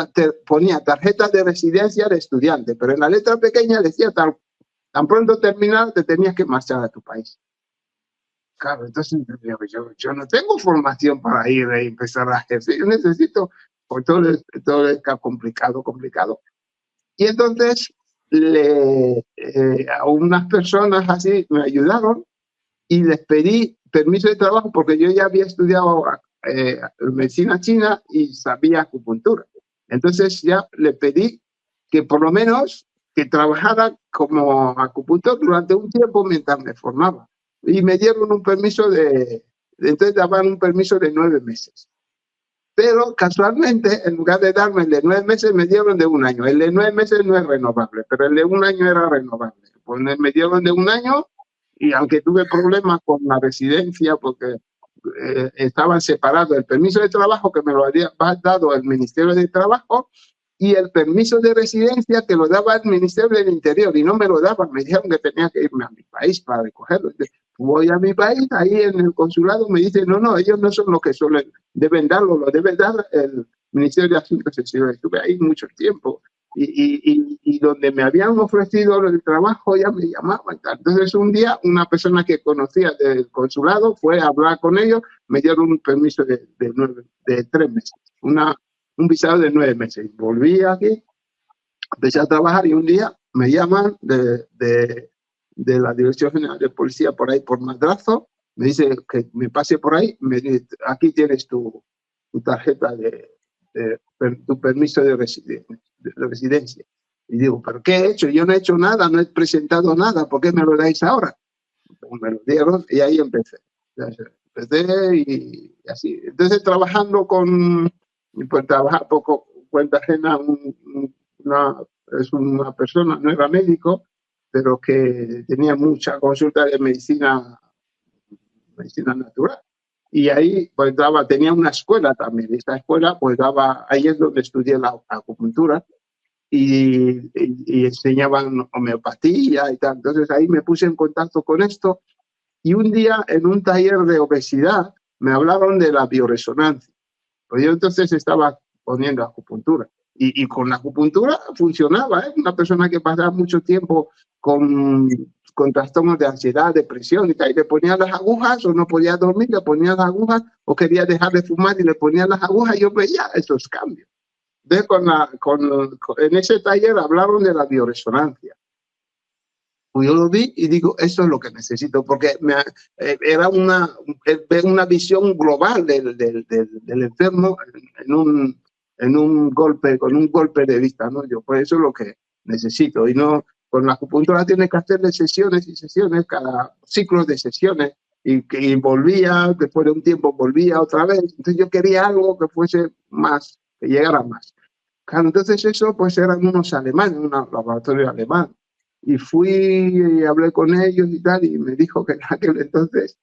ponía tarjetas de residencia de estudiante, pero en la letra pequeña decía tan pronto terminar, te tenías que marchar a tu país. Claro, entonces yo no tengo formación para ir a empezar a ejercer, yo necesito, pues todo es complicado. Y entonces a unas personas así me ayudaron y les pedí permiso de trabajo porque yo ya había estudiado medicina china y sabía acupuntura. Entonces ya le pedí que por lo menos que trabajara como acupuntor durante un tiempo mientras me formaba. Y me dieron un permiso entonces daban un permiso de 9 meses. Pero casualmente, en lugar de darme el de 9 meses, me dieron de 1 año. El de 9 meses no es renovable, pero el de 1 año era renovable. Pues me dieron de 1 año y aunque tuve problemas con la residencia porque estaban separados el permiso de trabajo que me lo había dado el Ministerio de Trabajo y el permiso de residencia que lo daba el Ministerio del Interior y no me lo daban, me dijeron que tenía que irme a mi país para recogerlo. Entonces, voy a mi país, ahí en el consulado me dicen, no, ellos no son los que deben darlo, lo debe dar el Ministerio de Asuntos Exteriores. Estuve ahí mucho tiempo y donde me habían ofrecido el trabajo ya me llamaban. Entonces un día una persona que conocía del consulado fue a hablar con ellos, me dieron un permiso de 3 meses, un visado de 9 meses. Volví aquí, empecé a trabajar y un día me llaman de la Dirección General de Policía por ahí, por Madrazo, me dice que me pase por ahí, me dice, aquí tienes tu tarjeta tu permiso de residencia. Y digo, ¿pero qué he hecho? Yo no he hecho nada, no he presentado nada, ¿por qué me lo dais ahora? Pues me lo dieron y ahí empecé. Empecé y así. Entonces trabajando pues trabajar poco, cuenta ajena, es una persona, no era médico, pero que tenía mucha consulta de medicina natural. Y ahí pues tenía una escuela también. Esta escuela pues ahí es donde estudié la acupuntura y enseñaban homeopatía y tal. Entonces ahí me puse en contacto con esto y un día en un taller de obesidad me hablaron de la bioresonancia. Pues yo entonces estaba poniendo acupuntura y con la acupuntura funcionaba, ¿eh? Una persona que pasaba mucho tiempo con trastornos de ansiedad, depresión y tal, y le ponían las agujas o no podía dormir, le ponían las agujas o quería dejar de fumar y le ponían las agujas y yo veía esos cambios. Entonces en ese taller hablaron de la bioresonancia. Pues yo lo vi y digo, eso es lo que necesito, porque era una visión global del enfermo con un golpe de vista, ¿no? Yo, pues eso es lo que necesito. Y no, con la acupuntura tienes que hacerle sesiones y sesiones, cada ciclo de sesiones, y volvía, después de un tiempo volvía otra vez. Entonces yo quería algo que fuese más, que llegara más. Claro, entonces eso pues eran unos alemanes, un laboratorio alemán. Y fui y hablé con ellos y tal, y me dijo que en aquel entonces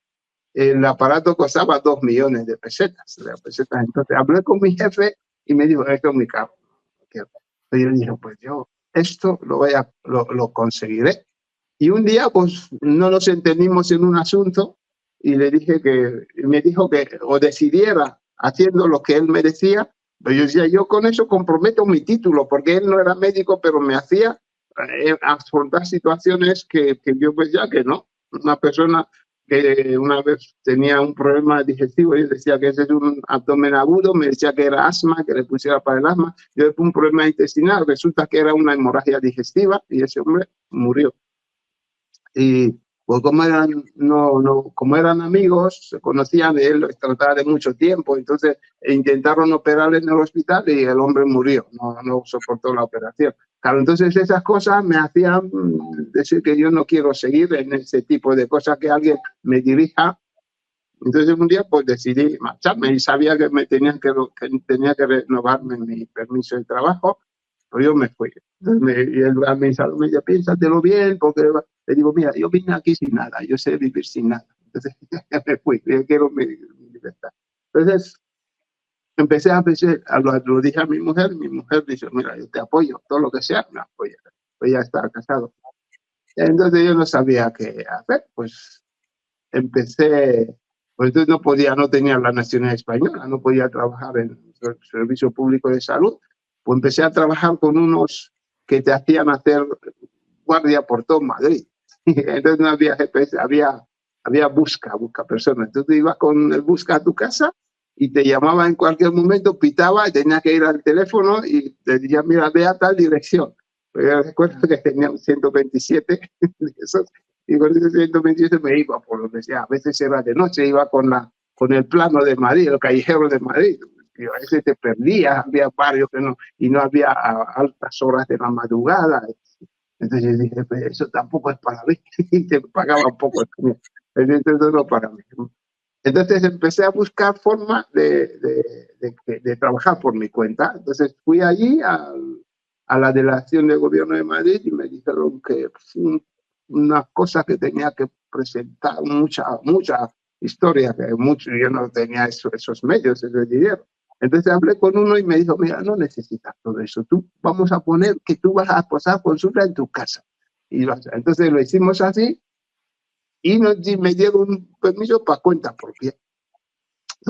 el aparato costaba 2 millones de pesetas. Entonces hablé con mi jefe y me dijo, esto es muy caro. Y yo dije, pues yo esto lo conseguiré. Y un día pues no nos entendimos en un asunto y me dijo que o decidiera haciendo lo que él me decía, pero yo decía, yo con eso comprometo mi título, porque él no era médico, pero me hacía afrontar situaciones que yo pues ya que no. Una persona que una vez tenía un problema digestivo y decía que ese es un abdomen agudo, me decía que era asma, que le pusiera para el asma, yo después un problema intestinal, resulta que era una hemorragia digestiva y ese hombre murió. Y pues como eran amigos, se conocían de él, trataba de mucho tiempo, entonces intentaron operarle en el hospital y el hombre murió, no soportó la operación. Claro, entonces esas cosas me hacían decir que yo no quiero seguir en ese tipo de cosas, que alguien me dirija. Entonces un día pues decidí marcharme y sabía que tenía que renovarme mi permiso de trabajo, pues yo me fui. Entonces y él me dice, piénsatelo bien, porque le digo, mira, yo vine aquí sin nada, yo sé vivir sin nada. Entonces me fui, yo quiero mi libertad. Entonces lo dije a mi mujer dice, mira, yo te apoyo, todo lo que sea, me apoya. Pues ya estaba casado. Entonces yo no sabía qué hacer, pues empecé, pues entonces no tenía la nacionalidad española, no podía trabajar en el servicio público de salud, pues empecé a trabajar con unos que te hacían hacer guardia por todo Madrid. Entonces no había GPS, había busca personas. Entonces ibas con el busca a tu casa y te llamaba en cualquier momento, pitaba y tenía que ir al teléfono y te decía, mira, ve a tal dirección. Pero yo recuerdo que tenía un 127 de esos, y con ese 127 me iba por donde sea. A veces era de noche, iba con el plano de Madrid, el callejero de Madrid. Y a veces te perdías, había barrios que no había a altas horas de la madrugada. Entonces yo dije, pues eso tampoco es para mí, y te pagaba un poco. Entonces no para mí. Entonces empecé a buscar formas de trabajar por mi cuenta. Entonces fui allí a la delegación del gobierno de Madrid y me dijeron que unas cosas que tenía que presentar, mucha historia, que yo no tenía esos medios, ese dinero. Entonces hablé con uno y me dijo, mira, no necesitas todo eso, vamos a poner que tú vas a pasar consulta en tu casa. Entonces lo hicimos así y me dieron un permiso para cuenta propia.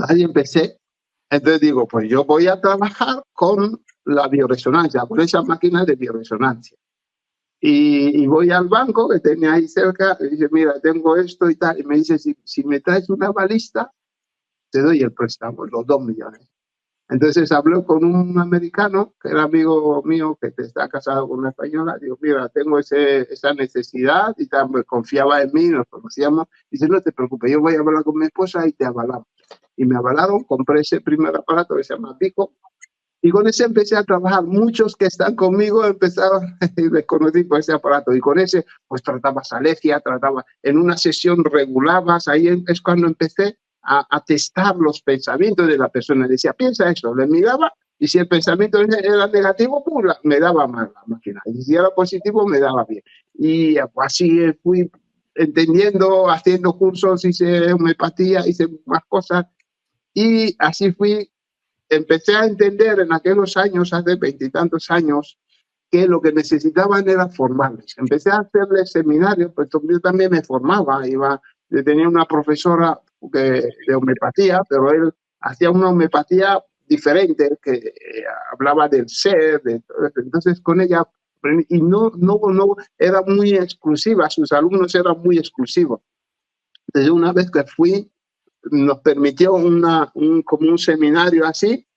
Ahí empecé. Entonces digo, pues yo voy a trabajar con la bioresonancia, con esas máquinas de bioresonancia. Y voy al banco que tenía ahí cerca y dice, mira, tengo esto y tal. Y me dice, si me traes una balista, te doy el préstamo, los 2 millones. Entonces hablé con un americano, que era amigo mío, que está casado con una española. Digo, mira, tengo esa necesidad y tal, me confiaba en mí, nos conocíamos. Dice, no te preocupes, yo voy a hablar con mi esposa y te avalamos. Y me avalaron, compré ese primer aparato que se llama Pico, y con ese empecé a trabajar. Muchos que están conmigo empezaron, y les conocí con ese aparato, y con ese pues tratabas alergia, en una sesión regulabas, ahí es cuando empecé a testar los pensamientos de la persona. Decía, piensa eso, le miraba, y si el pensamiento era negativo, pues me daba mal la máquina, y si era positivo, me daba bien. Y pues, así fui entendiendo, haciendo cursos, hice homeopatía, hice más cosas, y así empecé a entender en aquellos años, hace 20 y tantos años, que lo que necesitaban era formarles. Empecé a hacerles seminarios, pues yo también me formaba, yo tenía una profesora de homeopatía, pero él hacía una homeopatía diferente, que hablaba del ser, entonces con ella, y no era muy exclusiva, sus alumnos eran muy exclusivos. Entonces una vez que fui, nos permitió como un seminario así,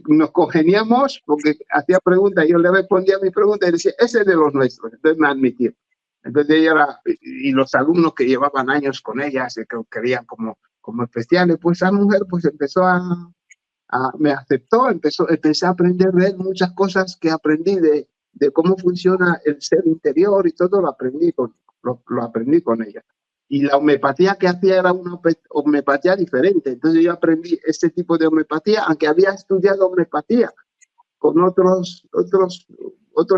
nos congeniamos porque hacía preguntas, yo le respondía a mi pregunta y decía, ese es de los nuestros, entonces me admitió. Entonces ella y los alumnos que llevaban años con ella, que querían como especiales, pues esa mujer pues empezó me aceptó, empecé a aprender de él muchas cosas que aprendí de cómo funciona el ser interior, y todo lo aprendí con ella. Y la homeopatía que hacía era una homeopatía diferente. Entonces yo aprendí este tipo de homeopatía, aunque había estudiado homeopatía con otros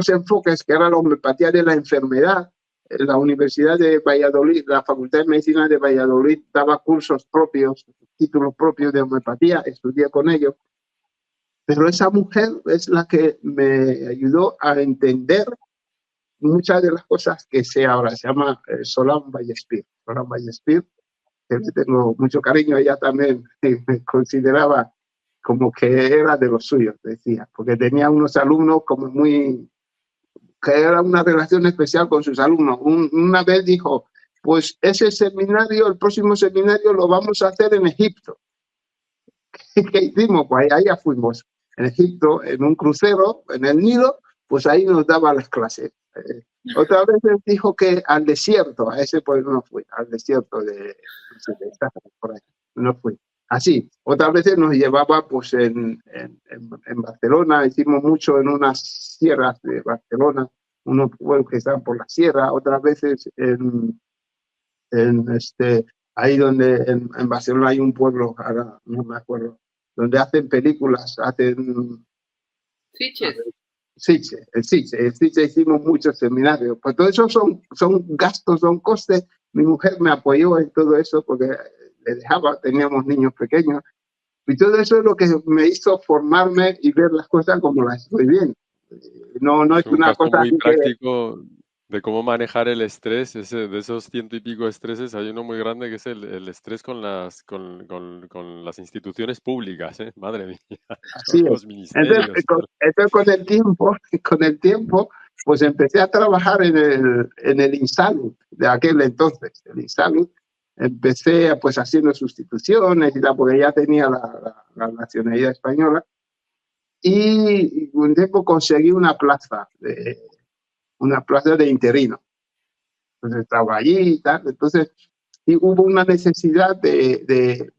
enfoques, que era la homeopatía de la enfermedad. En la Universidad de Valladolid, la Facultad de Medicina de Valladolid daba cursos propios, títulos propios de homeopatía, estudié con ellos. Pero esa mujer es la que me ayudó a entender muchas de las cosas que sé ahora. Se llama Solange Vallespir. Solange Vallespir, que le tengo mucho cariño. Ella también me consideraba como que era de los suyos, decía, porque tenía unos alumnos como que era una relación especial con sus alumnos. Una vez dijo, pues ese seminario, el próximo seminario lo vamos a hacer en Egipto. ¿Qué hicimos? Pues allá fuimos, en Egipto, en un crucero, en el Nilo, pues ahí nos daba las clases. Otra vez dijo que al desierto, a ese pues no fui, al desierto de por ahí, no fui. Así, otras veces nos llevaba pues en Barcelona, hicimos mucho en unas sierras de Barcelona, unos pueblos que están por la sierra, otras veces ahí donde en Barcelona hay un pueblo, ahora no me acuerdo, donde hacen películas, Sitges hicimos muchos seminarios. Pues todo eso son gastos, son costes. Mi mujer me apoyó en todo eso porque le dejaba, teníamos niños pequeños. Y todo eso es lo que me hizo formarme y ver las cosas como las estoy viendo. No es una cosa muy práctico de cómo manejar el estrés. De esos 100 y pico estreses, hay uno muy grande que es el estrés con las instituciones públicas, ¿eh? Madre mía. Así los ministerios. Entonces con el tiempo, pues empecé a trabajar en el Insalud de aquel entonces, el Insalud. Empecé pues haciendo sustituciones y tal, porque ya tenía la nacionalidad española. Y un tiempo conseguí una plaza de interino. Entonces estaba allí y tal. Entonces, y hubo una necesidad de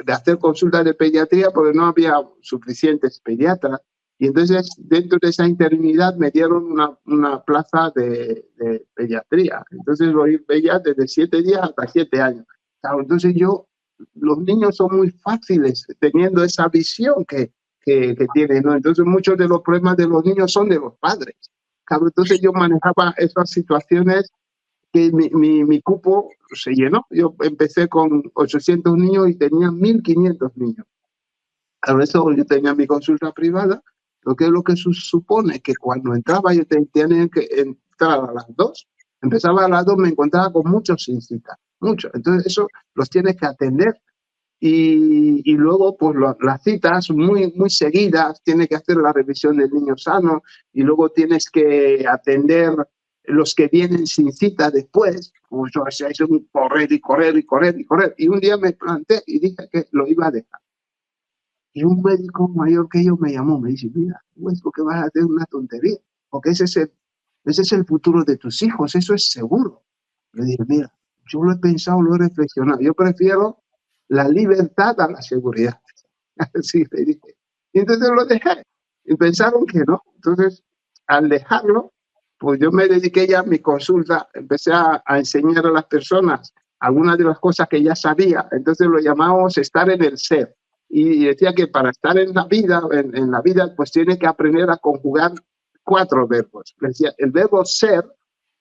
hacer consultas de pediatría porque no había suficientes pediatras. Y entonces, dentro de esa interinidad, me dieron una plaza de pediatría. Entonces, lo veía desde 7 días hasta 7 años. Claro, entonces los niños son muy fáciles teniendo esa visión que tienen, ¿no? Entonces, muchos de los problemas de los niños son de los padres. Claro, entonces yo manejaba esas situaciones que mi cupo se llenó. Yo empecé con 800 niños y tenía 1.500 niños. A eso yo tenía mi consulta privada, lo que supone que cuando entraba yo tenía que entrar a las 2. Empezaba a las 2, me encontraba con muchos sin cita, muchos. Entonces eso los tienes que atender. Y luego, pues las citas muy, muy seguidas, tienes que hacer la revisión del niño sano y luego tienes que atender los que vienen sin cita después. Pues o sea, es un correr y correr y correr y correr. Y un día me planté y dije que lo iba a dejar. Y un médico mayor que yo me llamó, me dice, mira, no es porque vas a hacer una tontería, porque ese es el futuro de tus hijos, eso es seguro. Le dije, mira, yo lo he pensado, lo he reflexionado, yo prefiero la libertad a la seguridad. Así le dije. Y entonces lo dejé. Y pensaron que no. Entonces, al dejarlo, pues yo me dediqué ya a mi consulta, empecé a enseñar a las personas algunas de las cosas que ya sabía. Entonces lo llamábamos estar en el ser. Y decía que para estar en la vida, pues tiene que aprender a conjugar 4 verbos. Decía, el verbo ser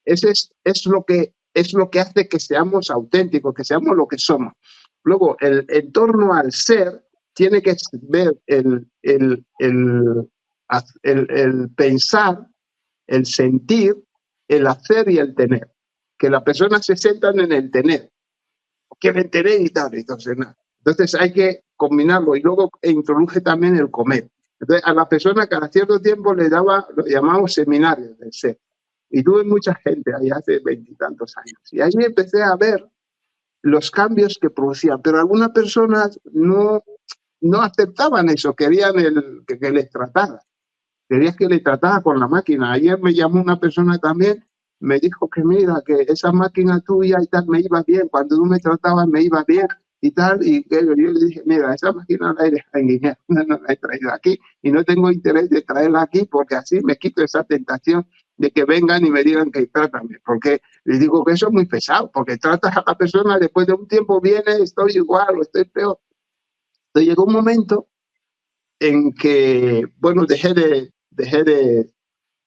es lo que hace que seamos auténticos, que seamos lo que somos. Luego, en torno al ser, tiene que ver el pensar, el sentir, el hacer y el tener. Que las personas se centran en el tener. Quieren tener y tal, entonces hay que combinarlo. Y luego introduje también el comer. Entonces, a la persona cada cierto tiempo lo llamamos seminarios del ser. Y tuve mucha gente ahí hace 20 y tantos años. Y ahí empecé a ver los cambios que producían. Pero algunas personas no aceptaban eso, querían que les tratara. Querían que le tratara con la máquina. Ayer me llamó una persona también, me dijo que mira, que esa máquina tuya y tal me iba bien. Cuando tú me tratabas me iba bien y tal. Y que yo le dije, mira, esa máquina la he dejado en Guinea, no la he traído aquí. Y no tengo interés de traerla aquí porque así me quito esa tentación de que vengan y me digan que trátame, porque les digo que eso es muy pesado, porque tratas a la persona, después de un tiempo viene, estoy igual o estoy peor. Entonces llegó un momento en que, bueno, dejé de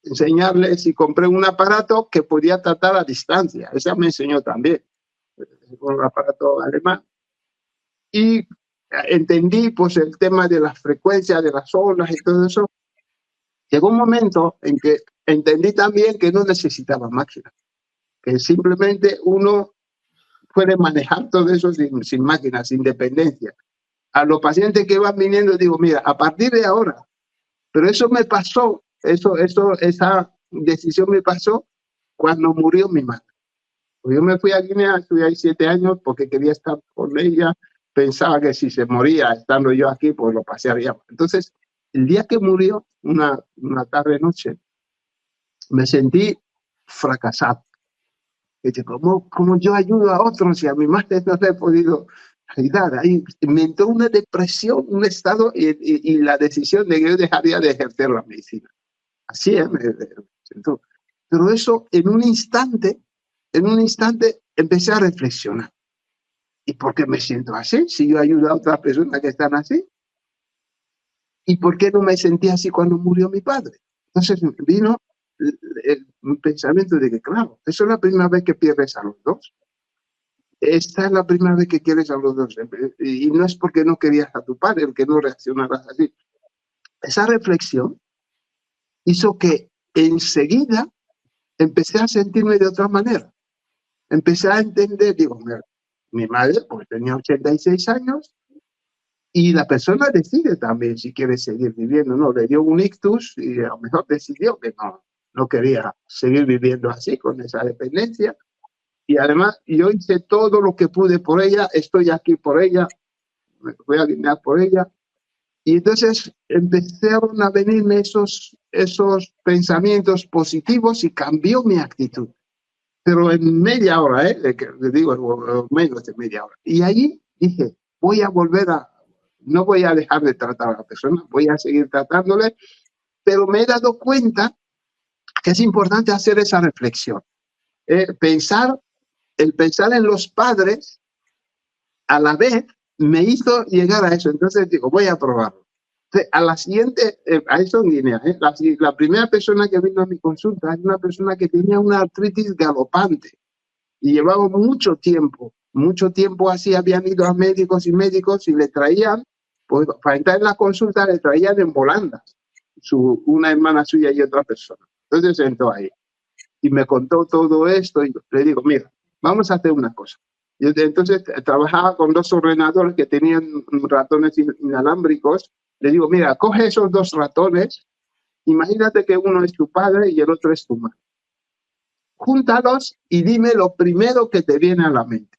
enseñarles y compré un aparato que podía tratar a distancia. Esa me enseñó también, un aparato alemán. Y entendí pues el tema de las frecuencias, de las olas y todo eso. Llegó un momento en que entendí también que no necesitaba máquinas, que simplemente uno puede manejar todo eso sin máquinas, sin dependencia. A los pacientes que van viniendo digo, mira, a partir de ahora, pero eso me pasó, esa decisión me pasó cuando murió mi madre. Pues yo me fui a Guinea, estuve ahí 7 años porque quería estar con ella, pensaba que si se moría estando yo aquí, pues lo pasearíamos. Entonces, el día que murió, una tarde-noche, me sentí fracasado. Dice, ¿cómo yo ayudo a otros y a mi madre no le he podido ayudar? Ahí me entró una depresión, un estado y la decisión de que yo dejaría de ejercer la medicina. Así es, me sentó. Pero eso en un instante empecé a reflexionar. ¿Y por qué me siento así? Si yo ayudo a otras personas que están así. ¿Y por qué no me sentí así cuando murió mi padre? Entonces vino el pensamiento de que, claro, eso es la primera vez que pierdes a los dos. Esta es la primera vez que quieres a los dos. Y no es porque no querías a tu padre, el que no reaccionaras así. Esa reflexión hizo que enseguida empecé a sentirme de otra manera. Empecé a entender, digo, mi madre pues tenía 86 años y la persona decide también si quiere seguir viviendo, ¿no? Le dio un ictus y a lo mejor decidió que no quería seguir viviendo así, con esa dependencia. Y además yo hice todo lo que pude por ella, estoy aquí por ella, me voy a alinear por ella. Y entonces empezaron a venirme esos pensamientos positivos y cambió mi actitud. Pero en media hora, le digo, menos de media hora. Y ahí dije, no voy a dejar de tratar a la persona, voy a seguir tratándole, pero me he dado cuenta que es importante hacer esa reflexión. El pensar en los padres a la vez me hizo llegar a eso. Entonces digo, voy a probarlo. A la siguiente, a eso en Guinea, la primera persona que vino a mi consulta es una persona que tenía una artritis galopante y llevaba mucho tiempo así, habían ido a médicos y le traían, pues para entrar en la consulta le traían en volandas, una hermana suya y otra persona. Entonces sentó ahí y me contó todo esto y le digo, mira, vamos a hacer una cosa. Yo entonces trabajaba con 2 ordenadores que tenían ratones inalámbricos. Le digo, mira, coge esos 2 ratones, imagínate que uno es tu padre y el otro es tu madre. Júntalos y dime lo primero que te viene a la mente,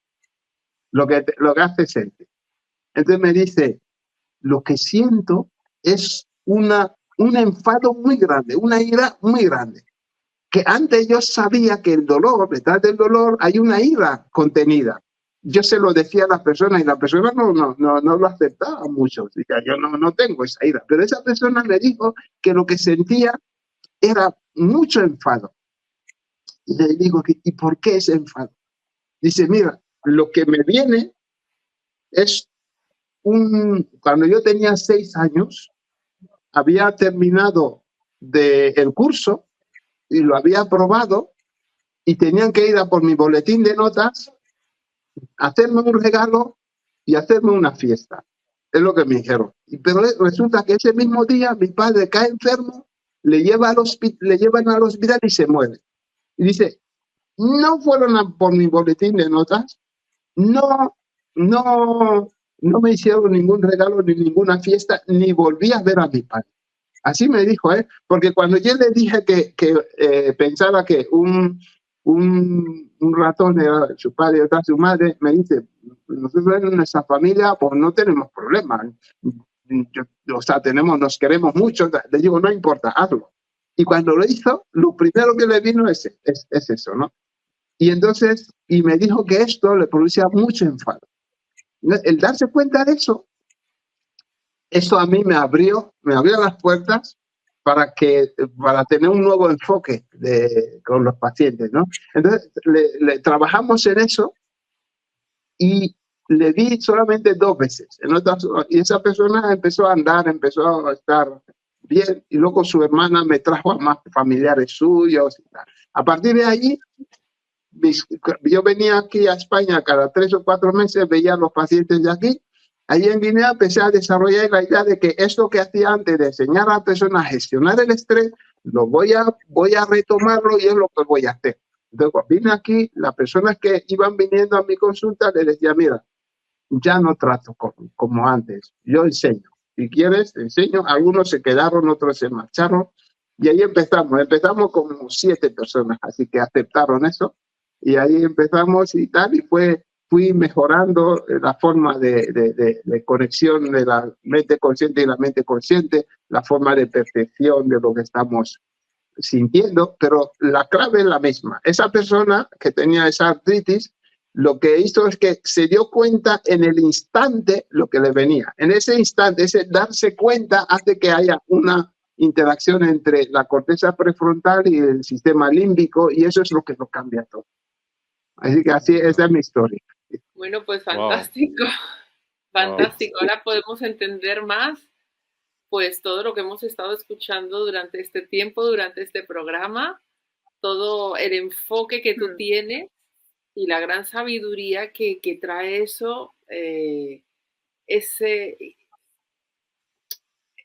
lo que hace sentir. Entonces me dice, lo que siento es un enfado muy grande, una ira muy grande. Que antes yo sabía que el dolor, detrás del dolor hay una ira contenida. Yo se lo decía a las personas y la persona no lo aceptaba mucho. Decía, yo no tengo esa ira. Pero esa persona me dijo que lo que sentía era mucho enfado. Y le digo, ¿y por qué ese enfado? Dice, mira, lo que me viene es cuando yo tenía 6 años, había terminado el curso y lo había aprobado y tenían que ir a por mi boletín de notas, hacerme un regalo y hacerme una fiesta. Es lo que me dijeron. Pero resulta que ese mismo día mi padre cae enfermo, le llevan al hospital y se muere. Y dice, no fueron a por mi boletín de notas, no me hicieron ningún regalo ni ninguna fiesta, ni volví a ver a mi padre. Así me dijo, porque cuando yo le dije que pensaba que un ratón era su padre y otra su madre, me dice, nosotros en nuestra familia pues no tenemos problemas. O sea, nos queremos mucho. Le digo, no importa, hazlo. Y cuando lo hizo, lo primero que le vino es eso, ¿no? Y entonces, y me dijo que esto le producía mucho enfado. El darse cuenta de eso a mí me abrió las puertas para tener un nuevo enfoque con los pacientes, ¿no? Entonces, trabajamos en eso y le di solamente 2 veces. Y esa persona empezó a andar, empezó a estar bien, y luego su hermana me trajo a más familiares suyos y tal. A partir de allí, yo venía aquí a España cada 3 o 4 meses, veía a los pacientes de aquí. Allí en Guinea empecé a desarrollar la idea de que esto que hacía antes de enseñar a la persona a gestionar el estrés, lo voy a retomarlo y es lo que voy a hacer. Entonces, cuando vine aquí, las personas que iban viniendo a mi consulta les decía, mira, ya no trato como antes, yo enseño. Si quieres, te enseño. Algunos se quedaron, otros se marcharon. Y ahí empezamos como 7 personas, así que aceptaron eso. Y ahí empezamos y tal, y fui mejorando la forma de conexión de la mente consciente y la mente consciente, la forma de percepción de lo que estamos sintiendo, pero la clave es la misma. Esa persona que tenía esa artritis, lo que hizo es que se dio cuenta en el instante lo que le venía. En ese instante, ese darse cuenta hace que haya una interacción entre la corteza prefrontal y el sistema límbico, y eso es lo que lo cambia todo. Así que esa es mi historia. Bueno, pues fantástico, fantástico. Ahora podemos entender más pues todo lo que hemos estado escuchando durante este tiempo, durante este programa, todo el enfoque que tú tienes y la gran sabiduría que trae eso, ese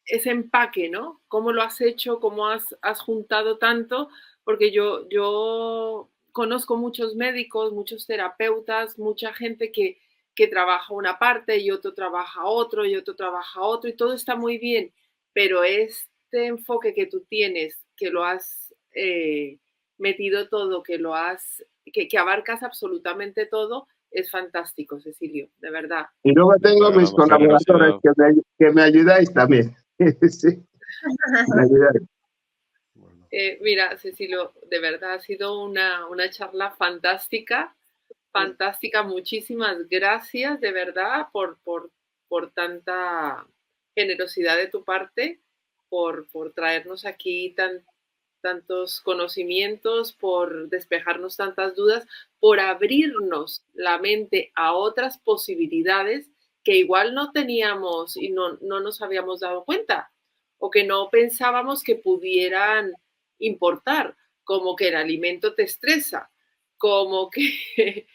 empaque, ¿no? ¿Cómo lo has hecho? ¿Cómo has juntado tanto? Porque yo conozco muchos médicos, muchos terapeutas, mucha gente que trabaja una parte y otro trabaja otro y otro trabaja otro y todo está muy bien, pero este enfoque que tú tienes, que lo has metido todo, que abarcas absolutamente todo, es fantástico, Cecilio, de verdad. Y luego tengo mis colaboradores que me ayudáis también. Sí, me ayudáis. Mira, Cecilio, de verdad ha sido una charla fantástica, fantástica. Muchísimas gracias, de verdad, por tanta generosidad de tu parte, por traernos aquí tantos conocimientos, por despejarnos tantas dudas, por abrirnos la mente a otras posibilidades que igual no teníamos y no nos habíamos dado cuenta, o que no pensábamos que pudieran importar, como que el alimento te estresa, como que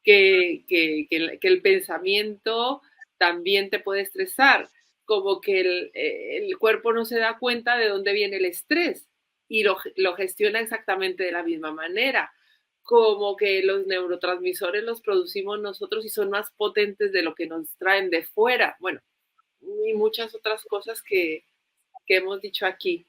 el pensamiento también te puede estresar, como que el cuerpo no se da cuenta de dónde viene el estrés y lo gestiona exactamente de la misma manera, como que los neurotransmisores los producimos nosotros y son más potentes de lo que nos traen de fuera, bueno, y muchas otras cosas que hemos dicho aquí.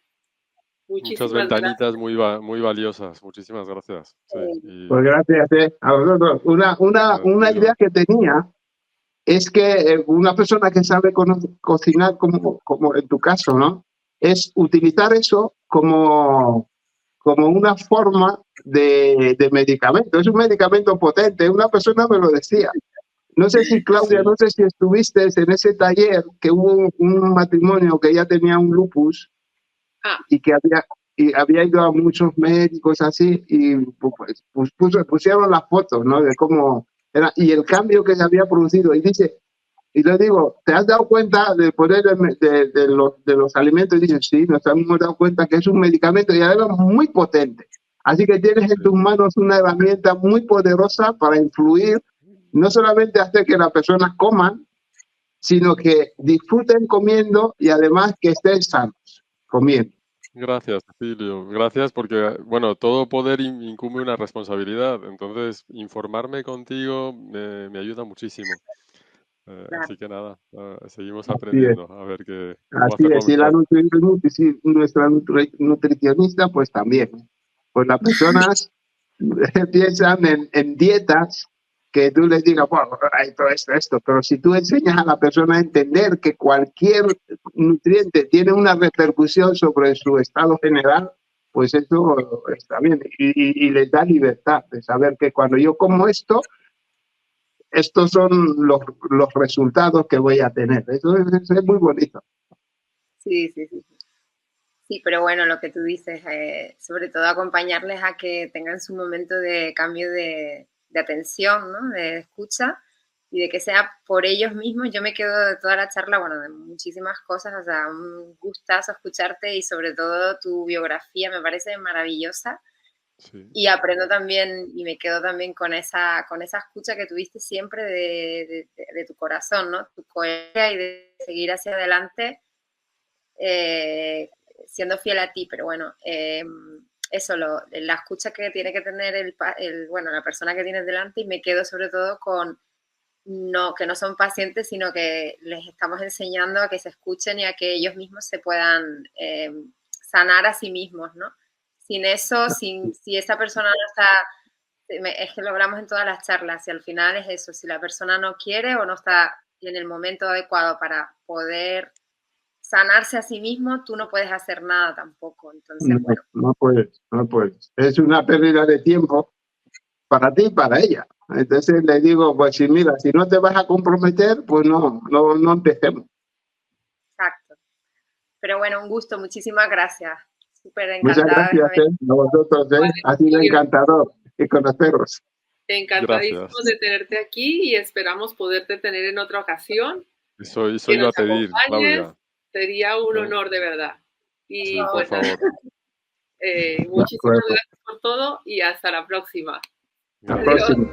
Muchas ventanitas muy valiosas. Muchísimas gracias. Sí, pues gracias a vosotros. Una idea que tenía es que una persona que sabe cocinar, como en tu caso, ¿no? Es utilizar eso como una forma de medicamento. Es un medicamento potente. Una persona me lo decía. No sé si, Claudia, Sí. no sé si estuviste en ese taller que hubo un matrimonio que ya tenía un lupus y que había ido a muchos médicos así y pues pusieron las fotos, ¿no? De cómo era y el cambio que se había producido. Y dice, y le digo, ¿te has dado cuenta de poner de los alimentos? Y dice, sí, nos hemos dado cuenta que es un medicamento y además muy potente. Así que tienes en tus manos una herramienta muy poderosa para influir, no solamente hacer que las personas coman, sino que disfruten comiendo y además que estén sanos comiendo. Gracias, Cecilio. Gracias porque, bueno, todo poder incumbe una responsabilidad. Entonces, informarme contigo me ayuda muchísimo. Así que nada, seguimos aprendiendo a ver cómo Así hacerlo es, y la mejor. nuestra nutricionista, pues también. Pues las personas piensan en dietas que tú les digas, bueno, esto, pero si tú enseñas a la persona a entender que cualquier nutriente tiene una repercusión sobre su estado general, pues eso está bien. Y les da libertad de saber que cuando yo como esto, estos son los resultados que voy a tener. Eso es muy bonito. Sí. Sí, pero bueno, lo que tú dices, sobre todo acompañarles a que tengan su momento de cambio de atención, ¿no? De escucha y de que sea por ellos mismos. Yo me quedo de toda la charla, bueno, de muchísimas cosas, o sea, un gustazo escucharte y sobre todo tu biografía me parece maravillosa. Sí. Y aprendo también y me quedo también con esa escucha que tuviste siempre de tu corazón, ¿no? Tu coherencia y de seguir hacia adelante siendo fiel a ti, pero bueno, eso, la escucha que tiene que tener la persona que tienes delante y me quedo sobre todo con que no son pacientes, sino que les estamos enseñando a que se escuchen y a que ellos mismos se puedan sanar a sí mismos, ¿no? Sin eso, si esa persona no está, es que lo hablamos en todas las charlas, y al final es eso, si la persona no quiere o no está en el momento adecuado para poder sanarse a sí mismo, tú no puedes hacer nada tampoco. Entonces, bueno. No puedes. Es una pérdida de tiempo para ti y para ella. Entonces le digo, pues si mira, si no te vas a comprometer, pues no empecemos. Exacto. Pero bueno, un gusto, muchísimas gracias. Súper encantada. Muchas gracias a vosotros, ha sido encantador conoceros. Encantadísimos de tenerte aquí y esperamos poderte tener en otra ocasión. Eso iba a pedir, Claudia. Sería un honor, de verdad. Y sí, pues, por favor. Muchísimas gracias por todo y hasta la próxima. Hasta la próxima.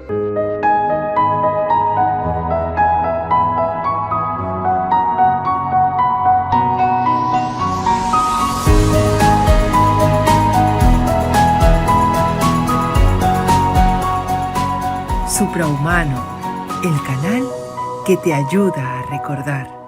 Suprahumano, el canal que te ayuda a recordar.